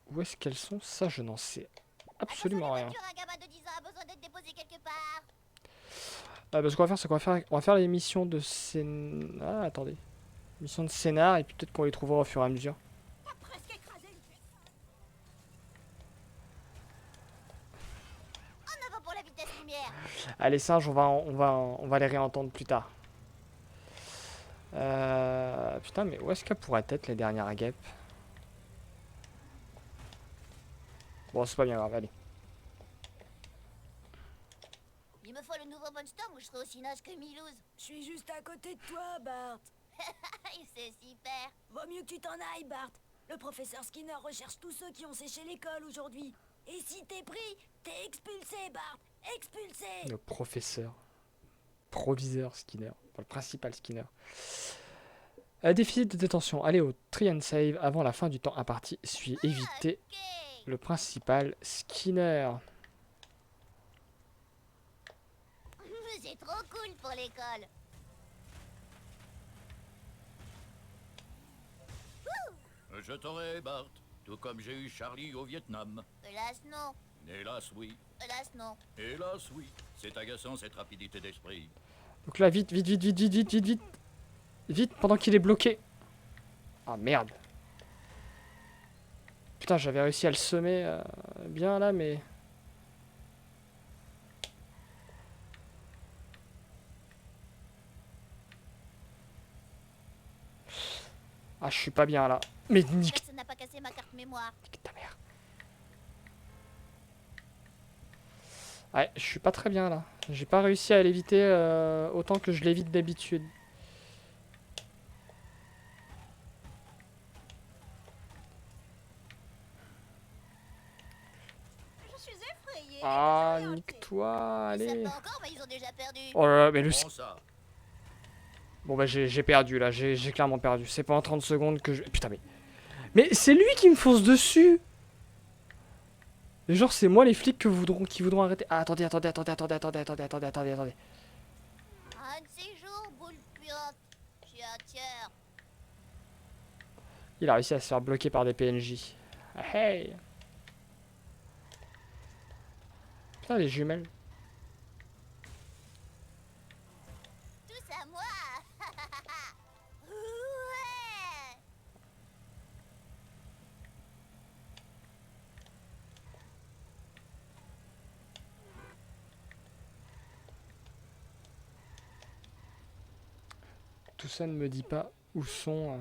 A: Où est-ce qu'elles sont? Ça, je n'en sais absolument rien.
B: Attention, la voiture, un gamin de 10 ans a besoin d'être déposé quelque part.
A: Bah, ce qu'on va faire, c'est qu'on va faire les missions de Ah, attendez. Missions de scénar, et puis peut-être qu'on les trouvera au fur et à mesure.
B: T'as presque écrasé une personne. En avant pour la vitesse lumière.
A: Ah, les singes, on va les réentendre plus tard. Putain, mais où est-ce qu'elles pourraient être, les dernières guêpes? Bon, c'est pas bien grave, allez.
B: Il me faut le nouveau Monster ou je serai aussi naze que Milouz.
E: Je suis juste à côté de toi, Bart.
B: C'est super.
E: Vaut mieux que tu t'en ailles, Bart. Le professeur Skinner recherche tous ceux qui ont séché l'école aujourd'hui. Et si t'es pris, t'es expulsé, Bart. Expulsé.
A: Le professeur. Proviseur Skinner. Enfin, le principal Skinner. Déficit de détention. Allez au try and save avant la fin du temps imparti. Suis éviter
B: Ok.
A: le principal Skinner.
B: C'est trop cool pour l'école.
G: Je t'aurai, Bart, tout comme j'ai eu Charlie au Vietnam.
B: Hélas non.
G: Hélas, oui.
B: Hélas non.
G: Hélas, oui. C'est agaçant, cette rapidité d'esprit.
A: Donc là, vite, vite, vite, vite, vite, vite, vite, vite. Vite, pendant qu'il est bloqué. Ah, merde. Putain, j'avais réussi à le semer bien là, mais... Ah, je suis pas bien là. Mais nique
B: Personne n'a pas cassé ma carte mémoire.
A: ta mère. Ouais, je suis pas très bien là. J'ai pas réussi à l'éviter autant que je l'évite d'habitude.
B: Je suis effrayée.
A: Ah, nique-toi,
B: Ils savent
A: allez.
B: pas encore, mais ils ont déjà perdu.
A: Oh là là, mais le...
G: Prends ça.
A: Bon bah j'ai perdu là, j'ai clairement perdu. C'est pas en 30 secondes que je... Putain mais... Mais c'est lui qui me fonce dessus. Et genre c'est moi les flics qui voudront arrêter... Ah attendez.
B: Un de ces jours, boule puante. Je suis un tiers.
A: Il a réussi à se faire bloquer par des PNJ. Ah, hey. Putain les jumelles.
B: Tous à moi. Ouais.
A: Tout ça ne me dit pas où sont...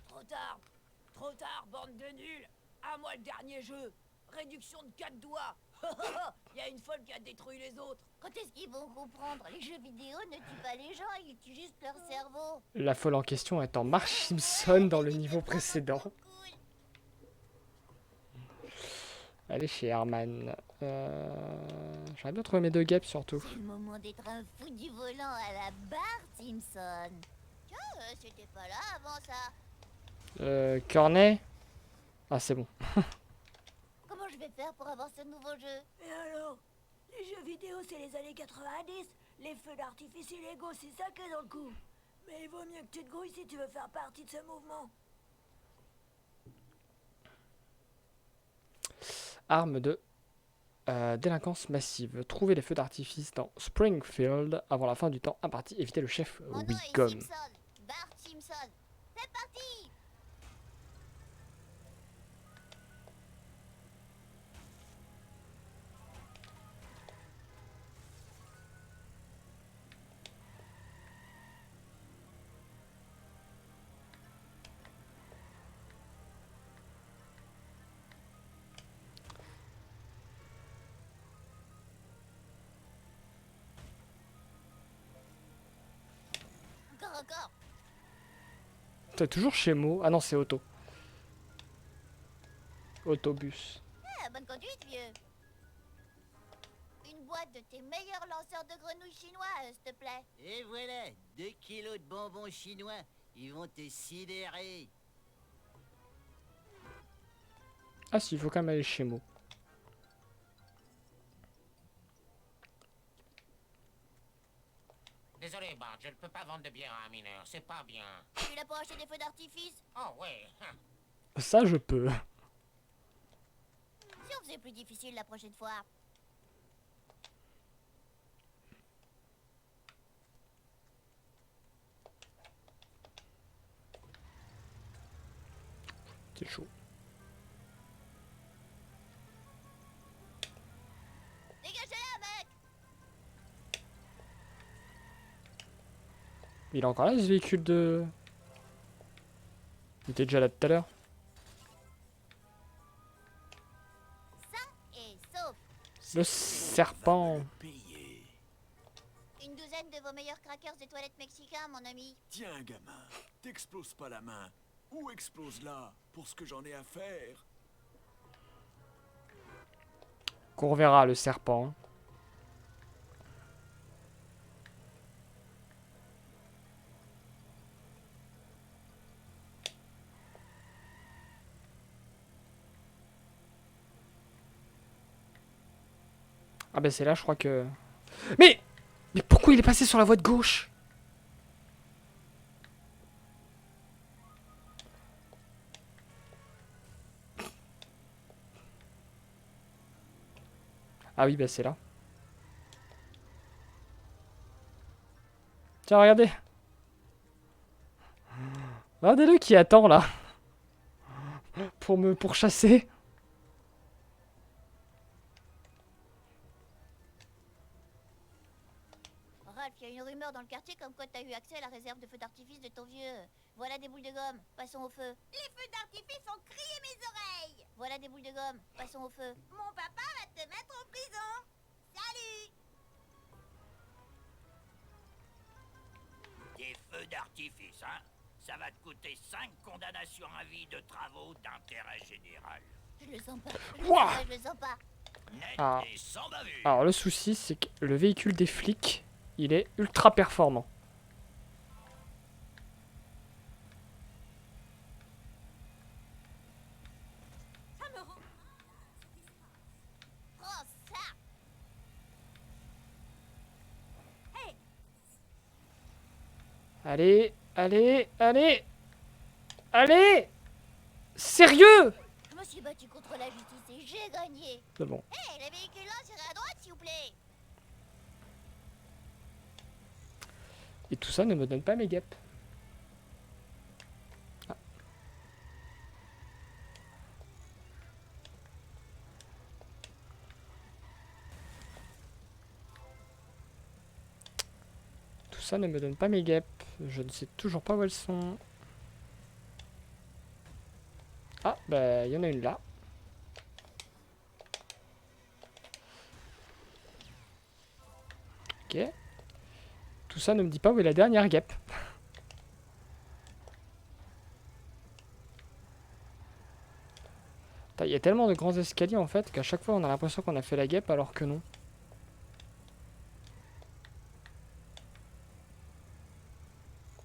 E: Trop tard, bande de nuls. À moi le dernier jeu. Réduction de 4 doigts. Il y a une folle qui a détruit les autres.
B: Quand est-ce qu'ils vont comprendre? Les jeux vidéo ne tuent pas les gens, ils tuent juste leur cerveau.
A: La folle en question étant Marge Simpson dans le niveau précédent.
B: Cool.
A: Allez chez Herman. J'aurais bien trouvé mes 2 guêpes surtout.
B: C'est le moment d'être un fou du volant à la Bart Simpson. Tiens, c'était pas là avant ça.
A: Cornet. Ah, c'est bon.
B: Comment je vais faire pour avoir ce nouveau jeu?
E: Et alors? Les jeux vidéo, c'est les années 90. Les feux d'artifice illégaux, c'est ça qui est dans le coup. Mais il vaut mieux que tu te grouilles si tu veux faire partie de ce mouvement.
A: Arme de délinquance massive. Trouver les feux d'artifice dans Springfield avant la fin du temps imparti. Éviter le chef
B: Mon nom est
A: Wiggum.
B: Simpson. Bart Simpson. C'est parti! Encore.
A: T'es toujours chez Mo. Ah non, c'est auto. Autobus.
B: Bonne conduite, vieux. Une boîte de tes meilleurs lanceurs de grenouilles chinois, s'il te plaît.
H: Et voilà, 2 kilos de bonbons chinois. Ils vont te sidérer.
A: Ah si, il faut quand même aller chez Mo.
C: Désolé, Bart, je ne peux pas vendre de bière à un mineur. C'est pas bien.
B: Tu l'as pour acheter des feux d'artifice?
C: Oh, ouais.
A: Ça, je peux.
B: Si on faisait plus difficile la prochaine fois.
A: C'est chaud.
B: Dégagez-la, mec!
A: Il est encore là, ce véhicule de... Il était déjà là tout à l'heure.
B: Sain et sauf.
A: Le serpent.
B: Une douzaine de vos meilleurs crackers des toilettes mexicains, mon ami.
F: Tiens, gamin, t'exploses pas la main. Ou explose-la, pour ce que j'en ai à faire.
A: Qu'on reverra, le serpent. Ah ben c'est là, je crois que... Mais pourquoi il est passé sur la voie de gauche? Ah oui, bah c'est là. Tiens, regardez. Regardez-le qui attend là. Pour me pourchasser.
B: Ralph, il y a une rumeur dans le quartier comme quoi t'as eu accès à la réserve de feux d'artifice de ton vieux. Voilà des boules de gomme, passons au feu. Les feux d'artifice ont crié mes oreilles. Voilà des boules de gomme, passons au feu. Mon papa va te mettre en prison. Salut!
D: Des feux d'artifice, hein? Ça va te coûter 5 condamnations à vie de travaux d'intérêt général.
B: Je le sens pas,
A: Ouah.
B: je le sens pas.
D: Net
A: Ah.
D: et sans bavure.
A: Alors le souci, c'est que le véhicule des flics, il est ultra performant.
B: Prends ça!
A: Allez, allez, allez. Allez. Sérieux?
B: Je me suis battu contre la justice et j'ai gagné.
A: C'est bon.
B: Hé, les véhicules là, tirez à droite, s'il vous plaît.
A: Et tout ça ne me donne pas mes guêpes. Ah. Tout ça ne me donne pas mes guêpes. Je ne sais toujours pas où elles sont. Ah, bah, il y en a une là. Ok. Tout ça ne me dit pas où est la dernière guêpe. Il y a tellement de grands escaliers en fait qu'à chaque fois on a l'impression qu'on a fait la guêpe alors que non.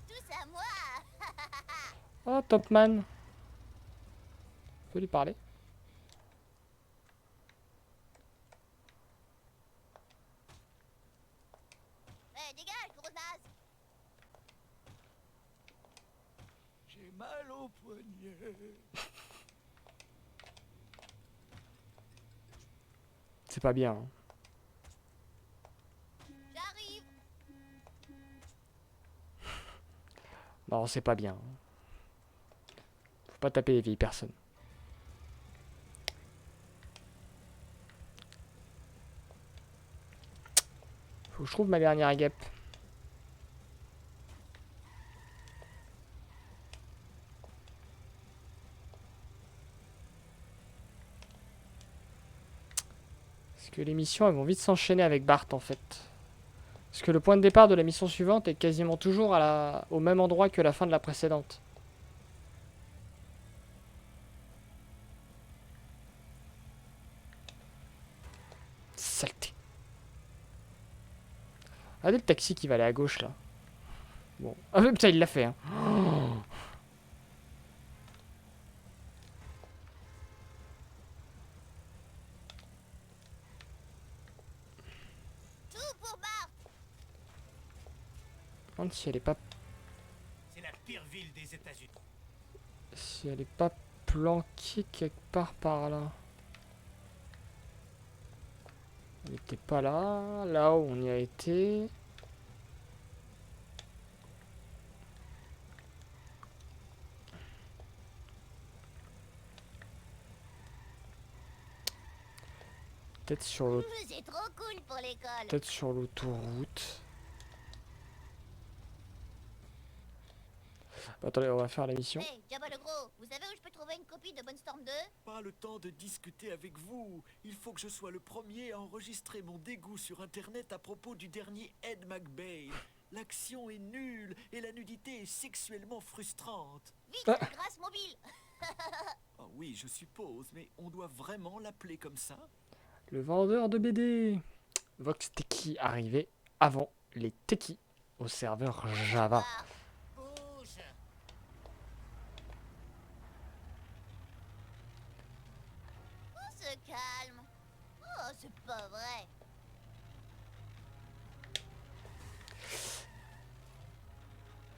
B: Tous à moi.
A: Oh, Topman. On peut lui parler.
B: Dégage, gros naze.
F: J'ai mal au poignet.
A: C'est pas bien. Hein.
B: J'arrive.
A: Non, c'est pas bien. Faut pas taper les vieilles personnes. Faut que je trouve ma dernière guêpe. Parce que les missions elles vont vite s'enchaîner avec Bart en fait. Parce que le point de départ de la mission suivante est quasiment toujours au même endroit que la fin de la précédente. Saleté. Regardez le taxi qui va aller à gauche là. Bon. Ah mais putain il l'a fait hein. Oh.
B: Tout pour Bart.
A: Je me demande si elle est pas
F: C'est la pire ville des États-Unis.
A: si elle est pas planquée quelque part par là. Elle était pas là. Là où on y a été. Peut-être sur l'autre.
B: C'est trop cool pour l'école.
A: Peut-être sur l'autoroute. Bah, attendez, on va faire la mission.
B: Hey, Jabba le gros, vous savez où je peux trouver une copie de Bunstorm 2?
F: Pas le temps de discuter avec vous. Il faut que je sois le premier à enregistrer mon dégoût sur Internet à propos du dernier Ed McBain. L'action est nulle et la nudité est sexuellement frustrante.
B: Vite, grâce mobile.
F: Ah oui, je suppose, mais on doit vraiment l'appeler comme ça?
A: Le vendeur de BD. Vox Techie arrivé avant les Techie au serveur Java.
C: Bouge.
B: On se calme. Oh, c'est pas vrai.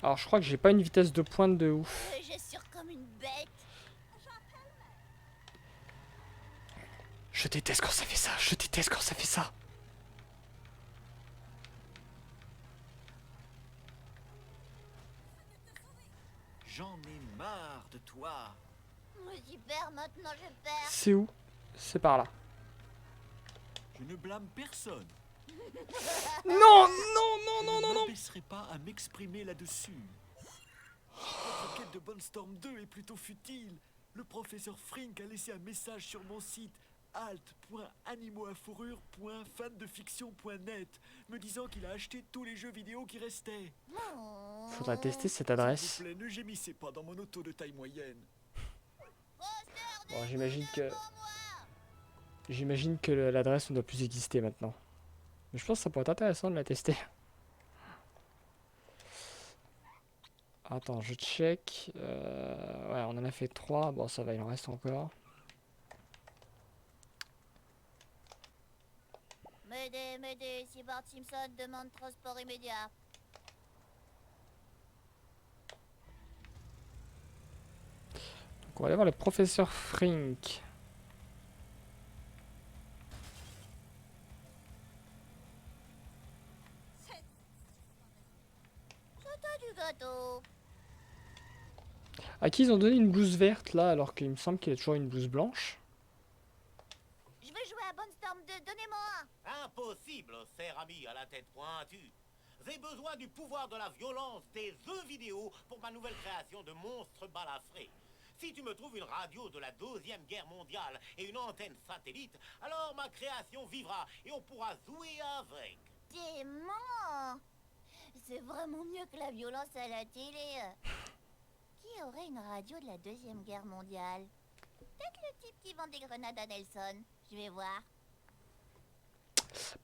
A: Alors je crois que j'ai pas une vitesse de pointe de ouf.
B: J'assure comme une bête.
A: Je déteste quand ça fait ça. Je déteste quand ça fait ça.
F: J'en ai marre de toi.
B: Super, maintenant je perds.
A: C'est où? C'est par là.
F: Je ne blâme personne.
A: Non, non, non, non, non,
F: Je ne
A: non.
F: m'abaisserai pas à m'exprimer là-dessus. Votre quête de Bunstorm 2 est plutôt futile. Le professeur Frink a laissé un message sur mon site alt.animaux-à-fourrure.fandefiction.net me disant qu'il a acheté tous les jeux vidéo qui restaient.
A: Faudra tester cette
F: S'il
A: adresse.
F: vous plaît, ne gémissez pas dans mon auto de taille moyenne.
A: Bon, j'imagine que l'adresse ne doit plus exister maintenant. Mais je pense que ça pourrait être intéressant de la tester. Attends, je check. Ouais, on en a fait 3. Bon, ça va, il en reste encore.
B: M'aider, si Bart Simpson demande transport immédiat.
A: Donc on va aller voir le professeur Frink.
B: T'as du gâteau.
A: À qui ils ont donné une blouse verte là, alors qu'il me semble qu'il y a toujours une blouse blanche.
B: Je veux jouer à Bunstorm 2, donnez-moi un.
C: Impossible, cher ami à la tête pointue. J'ai besoin du pouvoir de la violence des jeux vidéo pour ma nouvelle création de monstres balafrés. Si tu me trouves une radio de la Deuxième Guerre mondiale et une antenne satellite, alors ma création vivra et on pourra jouer avec.
B: Dément. C'est vraiment mieux que la violence à la télé. Qui aurait une radio de la Deuxième Guerre mondiale? peut-être le type qui vend des grenades à Nelson. Je vais voir.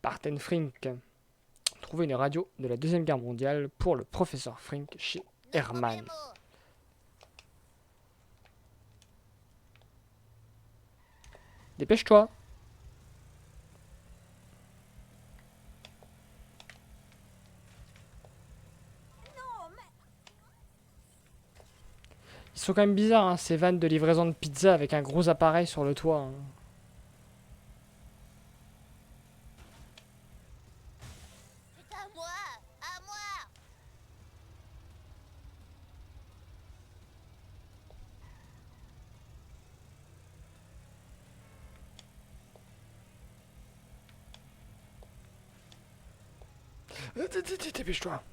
A: Barton Frink. Trouver une radio de la Deuxième Guerre mondiale pour le professeur Frink chez
B: No
A: Herman.
B: problemo.
A: Dépêche-toi. Ils sont quand même bizarres, hein, ces vannes de livraison de pizza avec un gros appareil sur le toit. Hein.
B: C'est à moi. À moi.
A: Dépêche-toi.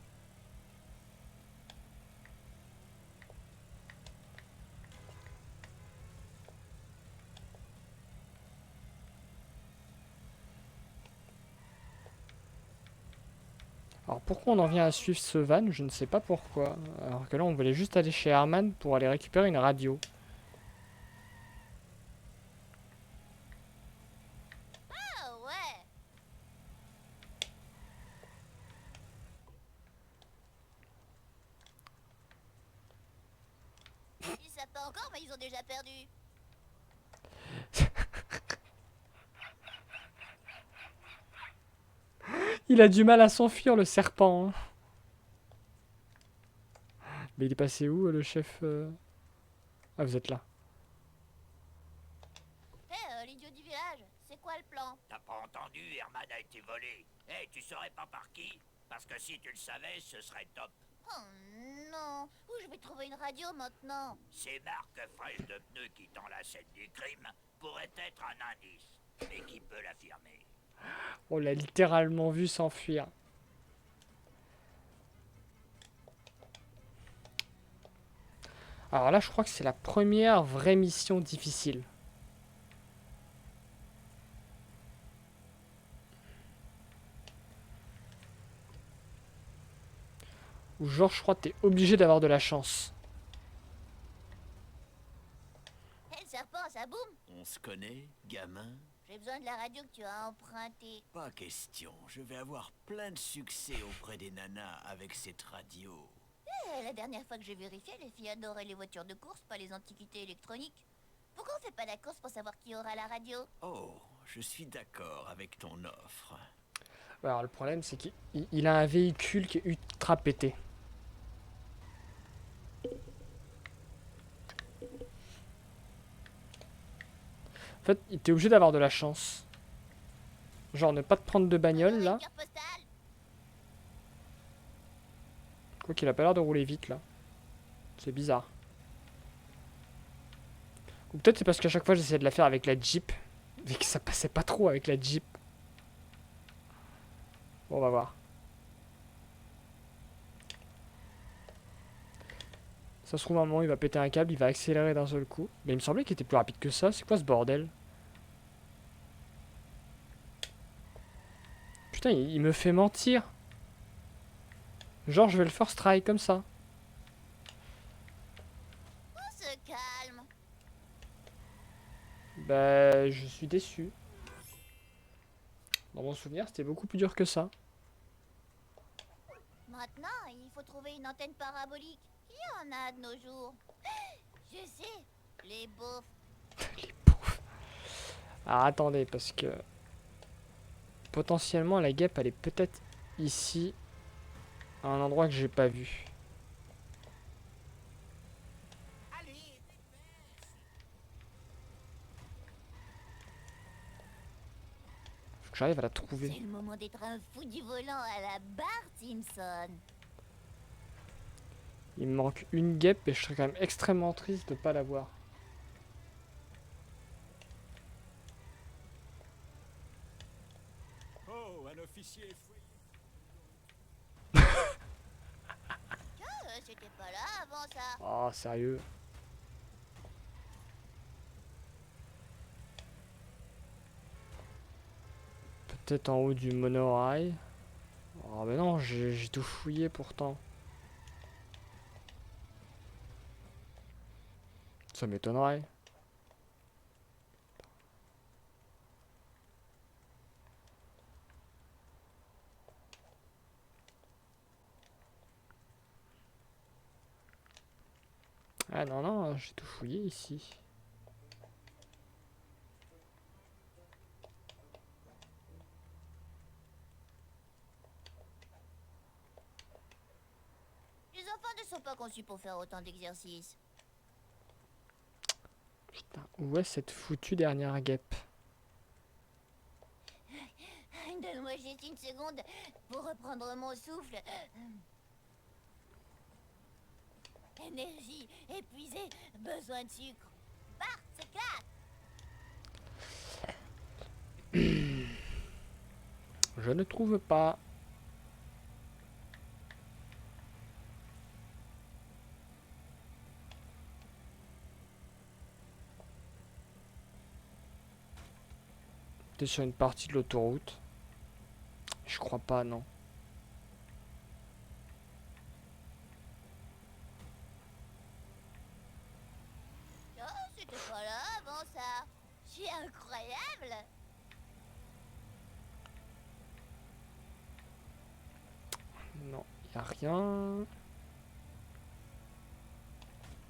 A: Alors pourquoi on en vient à suivre ce van? Je ne sais pas pourquoi. Alors que là on voulait juste aller chez Herman pour aller récupérer une radio.
B: Ah ouais. Ils savent pas encore, mais ils ont déjà perdu.
A: Il a du mal à s'enfuir le serpent. Hein. Mais il est passé où le chef Ah vous êtes là.
B: Hé, l'idiot du village, c'est quoi le plan?
D: T'as pas entendu, Herman a été volé. Eh, tu saurais pas par qui? Parce que si tu le savais, ce serait top.
B: Oh non. Où je vais trouver une radio maintenant?
D: Ces marques fraîches de pneus quittant la scène du crime pourraient être un indice. Mais qui peut l'affirmer?
A: On l'a littéralement vu s'enfuir. Alors là je crois que c'est la première vraie mission difficile. Ou genre je crois que t'es obligé d'avoir de la chance.
B: Hé, le serpent, ça boum.
F: On se connaît, gamin?
B: J'ai besoin de la radio que tu as empruntée.
F: Pas question, je vais avoir plein de succès auprès des nanas avec cette radio.
B: La dernière fois que j'ai vérifié, les filles adoraient les voitures de course, pas les antiquités électroniques. Pourquoi on fait pas la course pour savoir qui aura la radio?
F: Oh, je suis d'accord avec ton offre.
A: Ouais, alors le problème c'est qu'il a un véhicule qui est ultra pété. En fait, il était obligé d'avoir de la chance. Genre ne pas te prendre de bagnole là.
B: Une carte postale.
A: Quoi qu'il a pas l'air de rouler vite là. C'est bizarre. Ou peut-être c'est parce qu'à chaque fois j'essayais de la faire avec la Jeep. Et que ça passait pas trop avec la Jeep. Bon, on va voir. Ça se trouve à un moment il va péter un câble, il va accélérer d'un seul coup. Mais il me semblait qu'il était plus rapide que ça. C'est quoi ce bordel? Putain, il me fait mentir. Genre je vais le first try comme ça.
B: On se calme.
A: Bah je suis déçu. Dans mon souvenir c'était beaucoup plus dur que ça.
B: Maintenant, il faut trouver une antenne parabolique. Il y en a de nos jours. Je sais, les beaufs.
A: Alors attendez parce que potentiellement la guêpe elle est peut-être ici à un endroit que j'ai pas vu. Faut que j'arrive à la
B: C'est
A: trouver.
B: le moment d'être un fou du volant à la Bart Simpson.
A: Il me manque une guêpe et je serais quand même extrêmement triste de pas l'avoir.
F: Oh, un officier fouillé.
B: C'était pas là avant ça.
A: Oh sérieux. Peut-être en haut du monorail. Oh mais non, j'ai tout fouillé pourtant. Ça m'étonnerait. Ah non, non, j'ai tout fouillé ici.
B: Les enfants ne sont pas conçus pour faire autant d'exercices.
A: Putain, où est cette foutue dernière guêpe?
B: Donne-moi juste une seconde pour reprendre mon souffle. Énergie, épuisé, besoin de sucre. Bart, c'est clair.
A: Je ne trouve pas. T'es sur une partie de l'autoroute. Je crois pas, non.
B: Oh, c'était pas là avant ça. C'est incroyable.
A: Non, y a rien.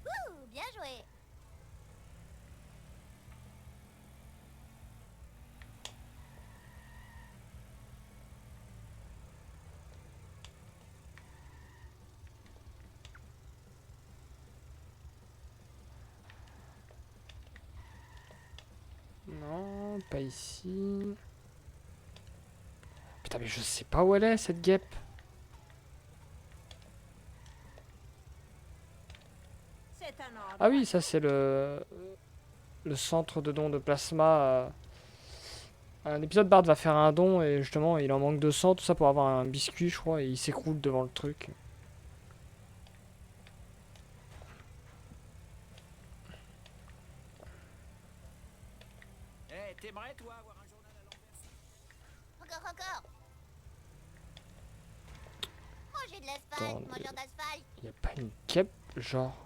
B: Ouh, bien joué.
A: Non, pas ici. Putain, mais je sais pas où elle est, cette guêpe.
E: C'est un ordre.
A: Ah oui, ça c'est le centre de don de plasma. Un épisode, Bart va faire un don et justement il en manque de sang, tout ça pour avoir un biscuit, je crois, et il s'écroule devant le truc.
F: Eh, t'aimerais, toi, avoir un journal à l'envers?
B: Encore. Manger de l'asphalte,
A: Attendez.
B: mangeur d'asphalte.
A: Y a pas une guêpe, genre.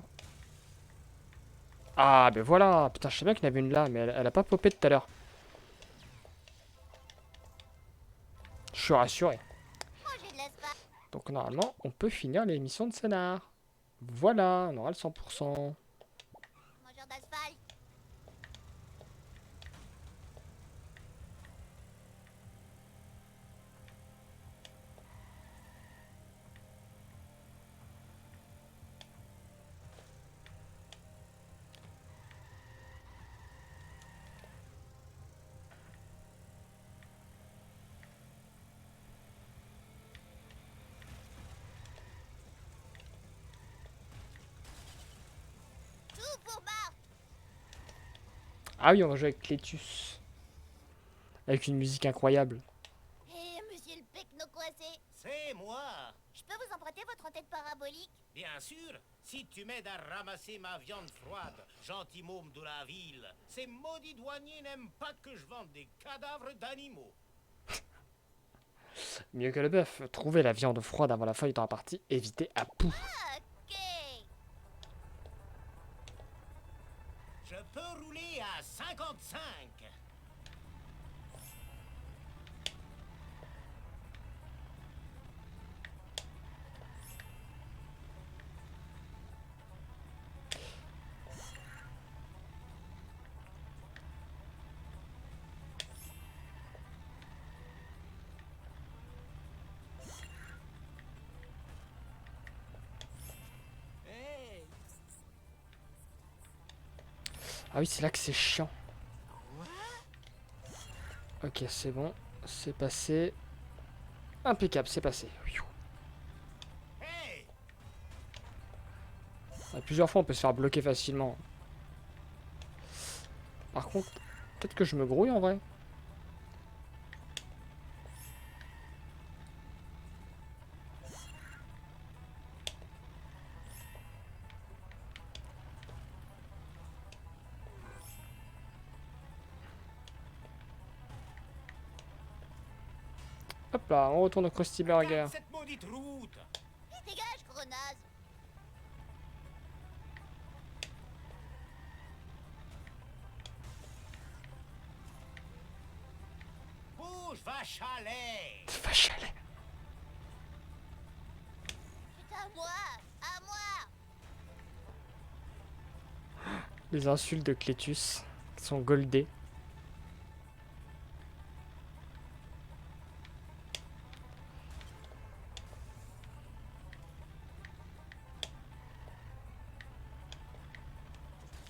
A: Ah, ben voilà! Putain, je sais bien qu'il y en avait une là, mais elle a pas popé tout à l'heure. Je suis rassuré.
B: Manger de l'asphalte.
A: Donc normalement, on peut finir l'émission de scénar. Voilà, on aura le 100%.
B: Mangeur d'asphalte. Tout pour Bart.
A: Ah oui, on va jouer avec Clétus. Avec une musique incroyable.
B: Et monsieur le pecno coincé,
C: C'est moi.
B: je peux vous emprunter votre antenne parabolique?
C: Bien sûr, si tu m'aides à ramasser ma viande froide, gentil môme de la ville. Ces maudits douaniers n'aiment pas que je vende des cadavres d'animaux.
A: Mieux que le bœuf, trouver la viande froide avant la fin du temps imparti, éviter à pou.
B: Ok.
C: Je peux rouler à 55.
F: Hey,
A: Ah oui, c'est là que c'est chiant. Ok, c'est bon. C'est passé. Impeccable, c'est passé.
C: Hey,
A: Plusieurs fois, on peut se faire bloquer facilement. Par contre, peut-être que je me grouille en vrai. Hop là, on retourne au Krusty Burger.
C: regarde cette maudite route.
B: Dégage, gros naze.
C: Bouge, vache à lait.
A: Vache à lait.
B: C'est à moi. À moi.
A: Les insultes de Clétus qui sont goldées.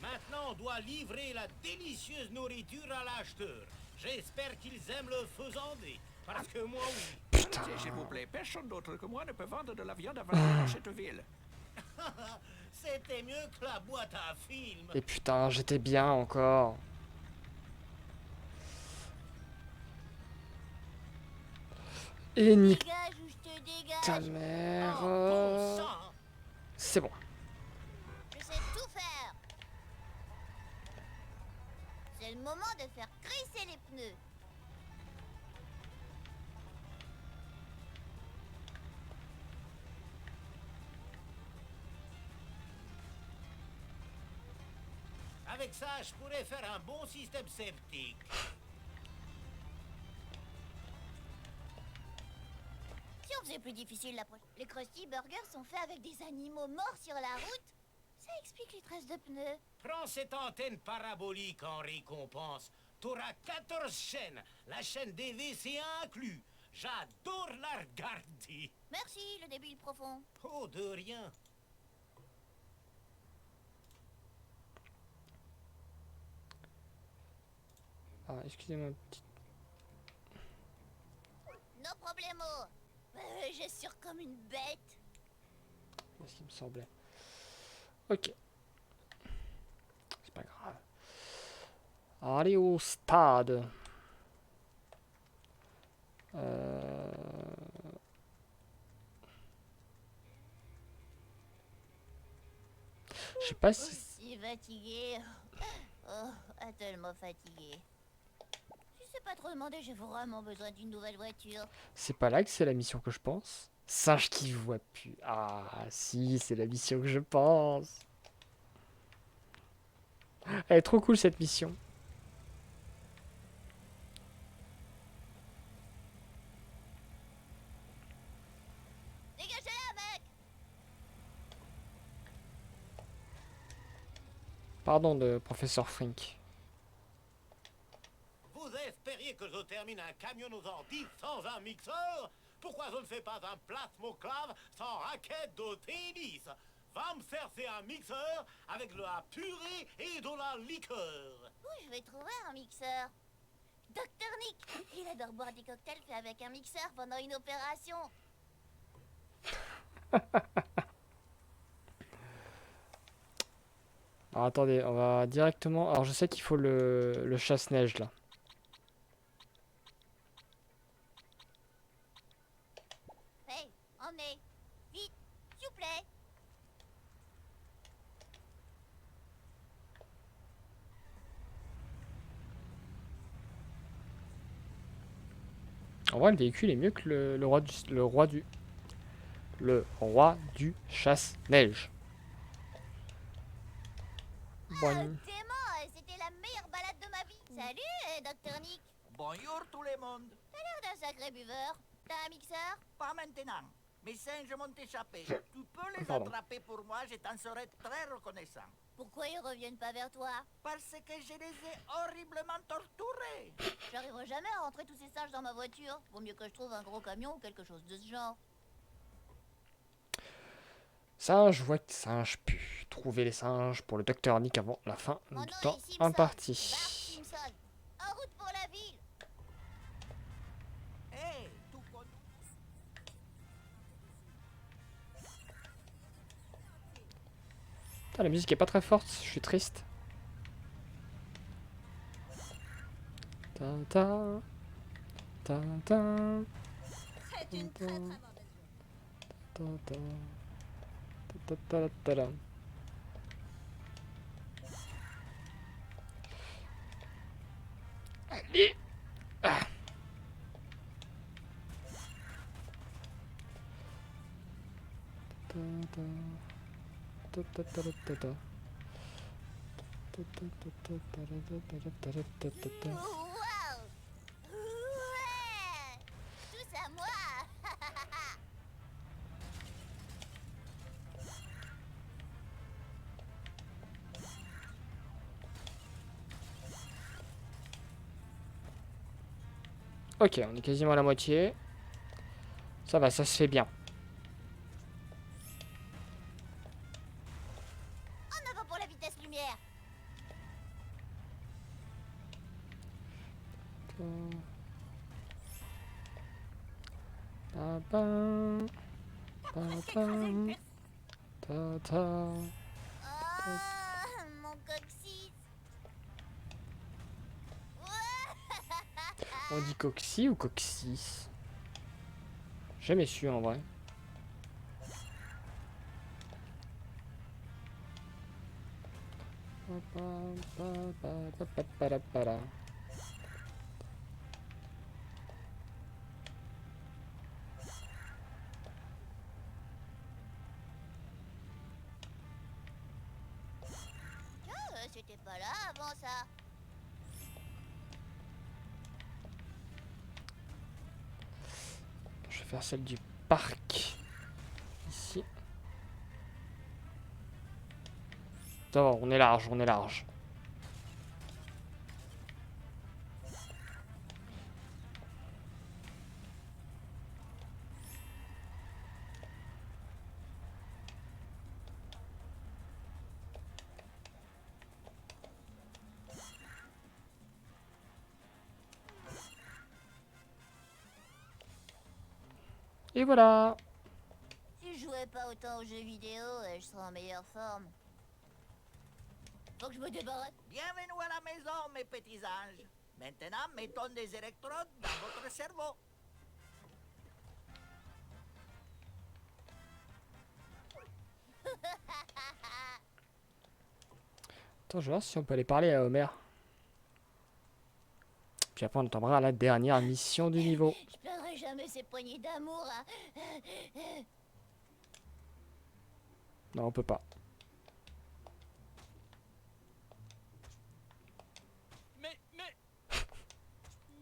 C: Maintenant, on doit livrer la délicieuse nourriture à l'acheteur. J'espère qu'ils aiment le faisandé. Parce que moi, oui.
A: Putain.
I: S'il vous plaît, personne d'autre que moi ne peut vendre de la viande à vendre dans cette ville.
C: C'était mieux que la boîte à film.
A: Et putain, j'étais bien encore. Et nique
B: Dégage ou je te dégage.
A: ta mère.
C: Oh, bon sang.
A: C'est bon.
B: Je sais tout faire. C'est le moment de faire crisser les pneus.
C: Avec ça, je pourrais faire un bon système septique.
B: Si on faisait plus difficile l'approche. Les Krusty Burgers sont faits avec des animaux morts sur la route. Ça explique les traces de pneus.
C: Prends cette antenne parabolique en récompense. T'auras 14 chaînes, la chaîne des WC inclus. J'adore la regarder.
B: Merci, le débile profond.
C: Oh, de rien.
A: Ah, excusez-moi. Petite...
B: No problemo. Je suis comme une bête.
A: C'est ce qui me semblait. Ok. C'est pas grave. Allez au stade. Je sais pas si...
B: Aussi fatigué. Oh, tellement fatigué. Si c'est pas trop demandé, j'ai vraiment besoin d'une nouvelle voiture.
A: C'est pas là que c'est la mission que je pense. Singe qui voit plus. Ah, si, c'est la mission que je pense. Elle est trop cool cette mission.
B: Dégagez-la, mec!
A: Pardon de professeur Frink.
C: Vous espériez que je termine un camion aux ordi sans un mixeur? Pourquoi je ne fais pas un plasmoclave sans raquette de tennis? Va me chercher un mixeur avec de la purée et de la liqueur.
B: Où je vais trouver un mixeur? Docteur Nick! Il adore boire des cocktails faits avec un mixeur pendant une opération.
A: Alors attendez, on va directement... Alors je sais qu'il faut le chasse-neige là.
B: Hey, emmenez! Vite! S'il vous plaît!
A: En vrai, le véhicule est mieux que le roi du chasse-neige.
B: Ah,
A: Boing.
B: dément! C'était la meilleure balade de ma vie! Salut, Docteur Nick!
H: Bonjour tout le monde.
B: T'as l'air d'un sacré buveur. T'as un mixeur?
H: Pas maintenant. Mes singes m'ont échappé. Tu peux les
A: Pardon.
H: attraper pour moi, je t'en serai très reconnaissant.
B: Pourquoi ils reviennent pas vers toi?
H: Parce que je les ai horriblement torturés.
B: J'arriverai jamais à rentrer tous ces singes dans ma voiture. Vaut mieux que je trouve un gros camion ou quelque chose de ce genre.
A: Singe, voit que singe pue. Trouver les singes pour le docteur Nick avant la fin
B: Mon
A: du
B: nom
A: temps
B: est Simpson.
A: imparti.
B: Bart Simpson. En route pour la ville.
H: Hé, tu connais...
A: Putain, la musique est pas très forte, je suis triste. Ta ta ta ta
B: C'est une très très mauvaise
A: ta ta ta ta ta ta. Allez. Ah. Ta ta ta ta ta ta ta. Ta ta ta ta ta ta ta ta ta ta ta.
B: Wow! Ouais! Tous à moi!
A: Ok, on est quasiment à la moitié. Ça va, ça se fait bien.
B: En avant pour la vitesse lumière.
A: Pa, pa, pa, pa, ta, ta.
B: Oh, mon coccyx.
A: On dit coxy ou coxis? Jamais su en vrai. Pa, pa, pa, pa, pa, pa, pa, pa, pa.
B: C'était pas là avant ça.
A: Je vais faire celle du parc. Ici. Ça va, on est large, on est large. Et voilà.
B: Si je jouais pas autant aux jeux vidéo, je serais en meilleure forme. Faut que je me débarrasse.
H: Bienvenue à la maison, mes petits anges. Maintenant, mettons des électrodes dans votre cerveau.
A: Attends, je vais voir si on peut aller parler à Homer. Puis après, on tombera à la dernière mission du niveau.
B: Je plaindrai jamais ces poignées d'amour, hein.
A: Non, on peut pas.
F: Mais...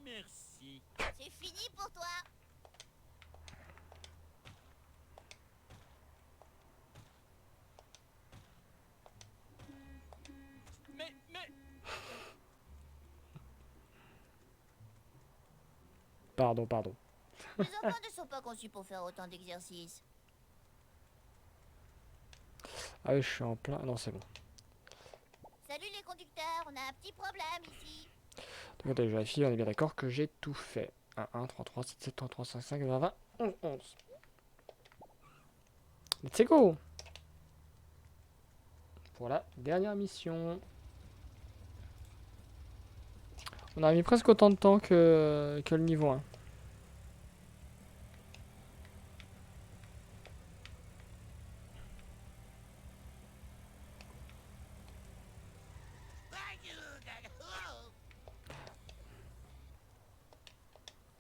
F: Merci.
B: C'est fini pour toi.
F: Mais...
A: Pardon, pardon.
B: Les enfants ne sont pas conçus pour faire autant d'exercices.
A: Ah oui, je suis en plein... Non, c'est bon.
B: Salut les conducteurs, on a un petit problème ici.
A: Donc, attendez, je vérifie, on est bien d'accord que j'ai tout fait. 1, 1, 3, 3, 7, 7, 3, 3, 5, 5, 20, 20, 11, 11. Let's go! Pour la dernière mission. On a mis presque autant de temps que le niveau 1.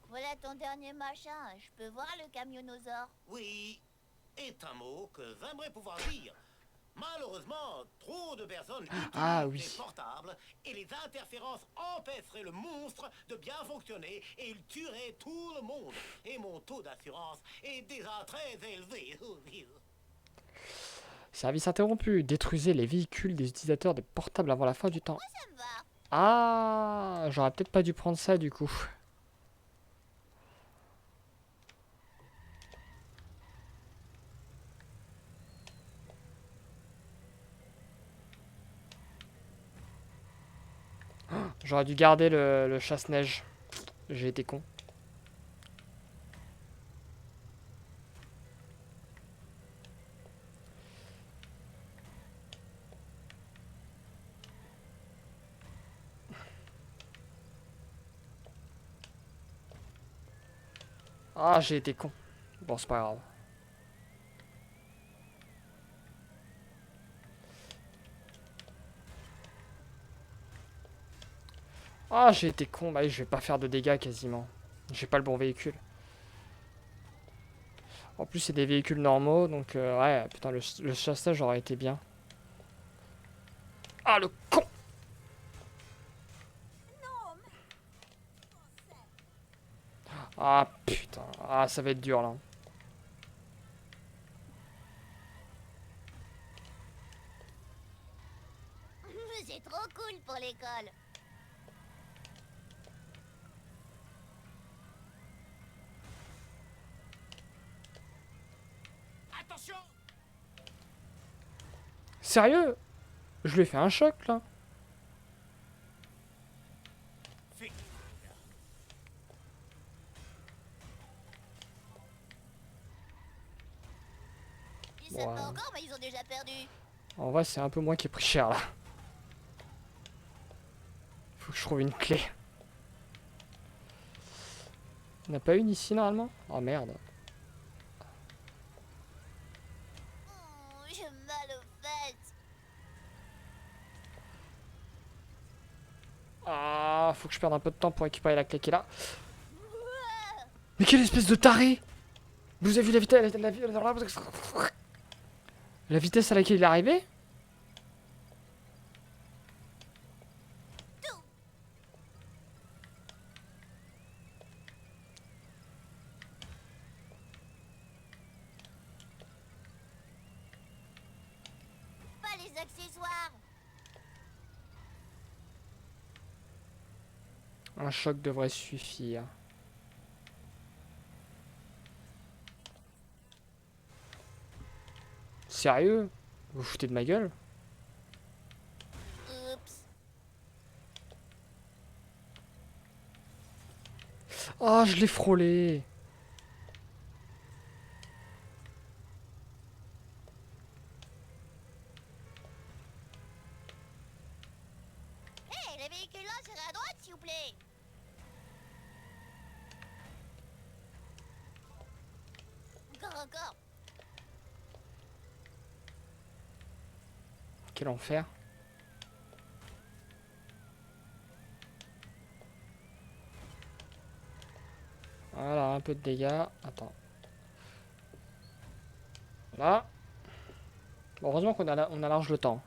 B: Voilà ton dernier machin, je peux voir le camionnosaure.
C: Oui, est un mot que j'aimerais pouvoir dire. Malheureusement, trop de personnes utilisent les portables et les interférences empêcheraient le monstre de bien fonctionner et il tuerait tout le monde. Et mon taux d'assurance est déjà très élevé.
A: Service interrompu. Détruisez les véhicules des utilisateurs des portables avant la fin du temps.
B: Moi ça me va.
A: Ah, j'aurais peut-être pas dû prendre ça du coup. J'aurais dû garder le chasse-neige. J'ai été con. Ah, j'ai été con. Bon, c'est pas grave. Ah, j'ai été con. Bah, je vais pas faire de dégâts quasiment. J'ai pas le bon véhicule. En plus, c'est des véhicules normaux, donc ouais, putain, le chassage aurait été bien. Ah, le con! Ah, putain. Ah, ça va être dur, là.
B: C'est trop cool pour l'école.
C: Attention!
A: Sérieux? Je lui ai fait un choc là.
C: Fais-
B: Ils savent
A: Ouais.
B: pas encore, mais ils ont déjà perdu.
A: En vrai, c'est un peu moi qui ai pris cher là. Faut que je trouve une clé. On n'a pas une ici normalement? Oh merde.
B: J'ai mal aux fesses.
A: Ah, faut que je perde un peu de temps pour récupérer la clé qui est là. Mais quelle espèce de taré! Vous avez vu la vitesse, la vitesse à laquelle il est arrivé?
B: Pas les accessoires.
A: Un choc devrait suffire. Sérieux? Vous vous foutez de ma gueule?
B: Oups.
A: Ah, je l'ai frôlé!
B: Hé, les véhicules là, c'est à droite, s'il vous plaît. Encore.
A: Quel enfer. Voilà, un peu de dégâts. Attends. Là. Bon, heureusement qu'on a, on a large le temps.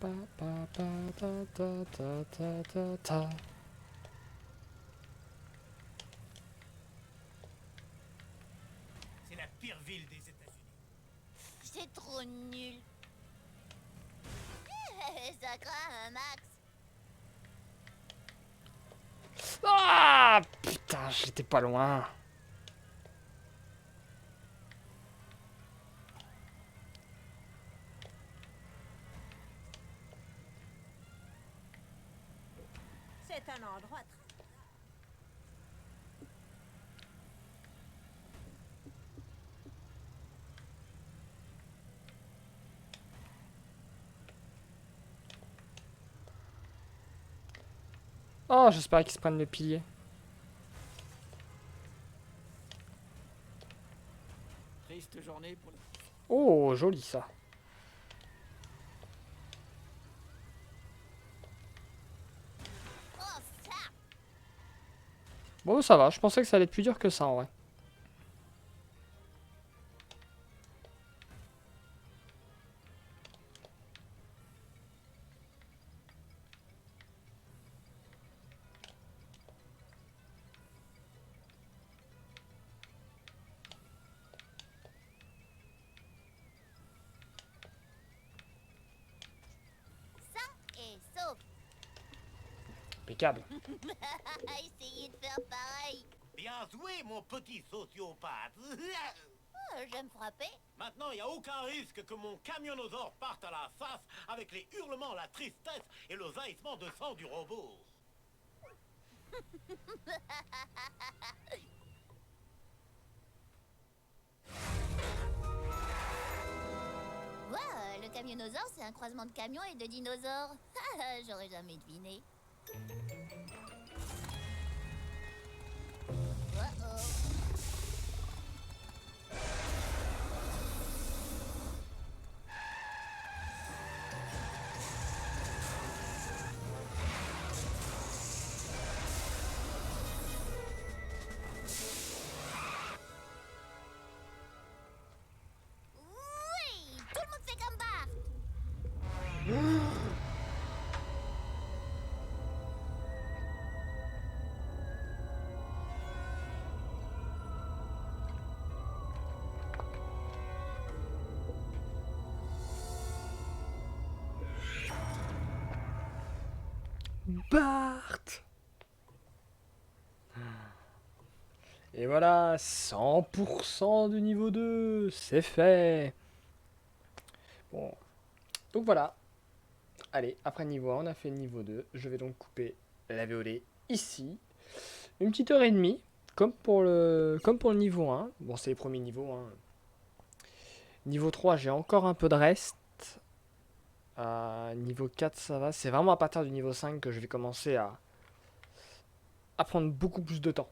A: Pa, pa, pa, ta, ta, ta, ta, ta, ta.
C: C'est la pire ville des États-Unis.
B: C'est trop nul. Ça craint un max.
A: Ah putain, j'étais pas loin.
E: C'est un endroit très...
A: Oh, j'espère qu'ils se prennent le pilier.
F: Triste journée pour les...
A: Oh, joli ça.
B: Oh, ça.
A: Bon, ça va, je pensais que ça allait être plus dur que ça en vrai.
B: Et sauf.
A: Impeccable.
B: Essayez de faire pareil.
C: Bien joué, mon petit sociopathe.
B: Oh, j'aime frapper.
C: Maintenant, il n'y a aucun risque que mon camionosaure parte à la face avec les hurlements, la tristesse et le jaillissement de sang du robot.
B: Ouais, le camionosaure, c'est un croisement de camions et de dinosaures. J'aurais jamais deviné. Oh. Oui, tout le monde fait comme Bart.
A: Et voilà, 100% du niveau 2, c'est fait. Bon, donc voilà. Allez, après le niveau 1, on a fait le niveau 2. Je vais donc couper la VOD ici. Une petite heure et demie, comme pour le niveau 1. Bon, c'est les premiers niveaux. Hein. Niveau 3, j'ai encore un peu de reste. Niveau 4, ça va. C'est vraiment à partir du niveau 5 que je vais commencer à prendre beaucoup plus de temps.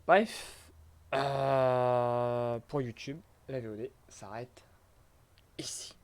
A: Bref, pour YouTube, la VOD s'arrête ici.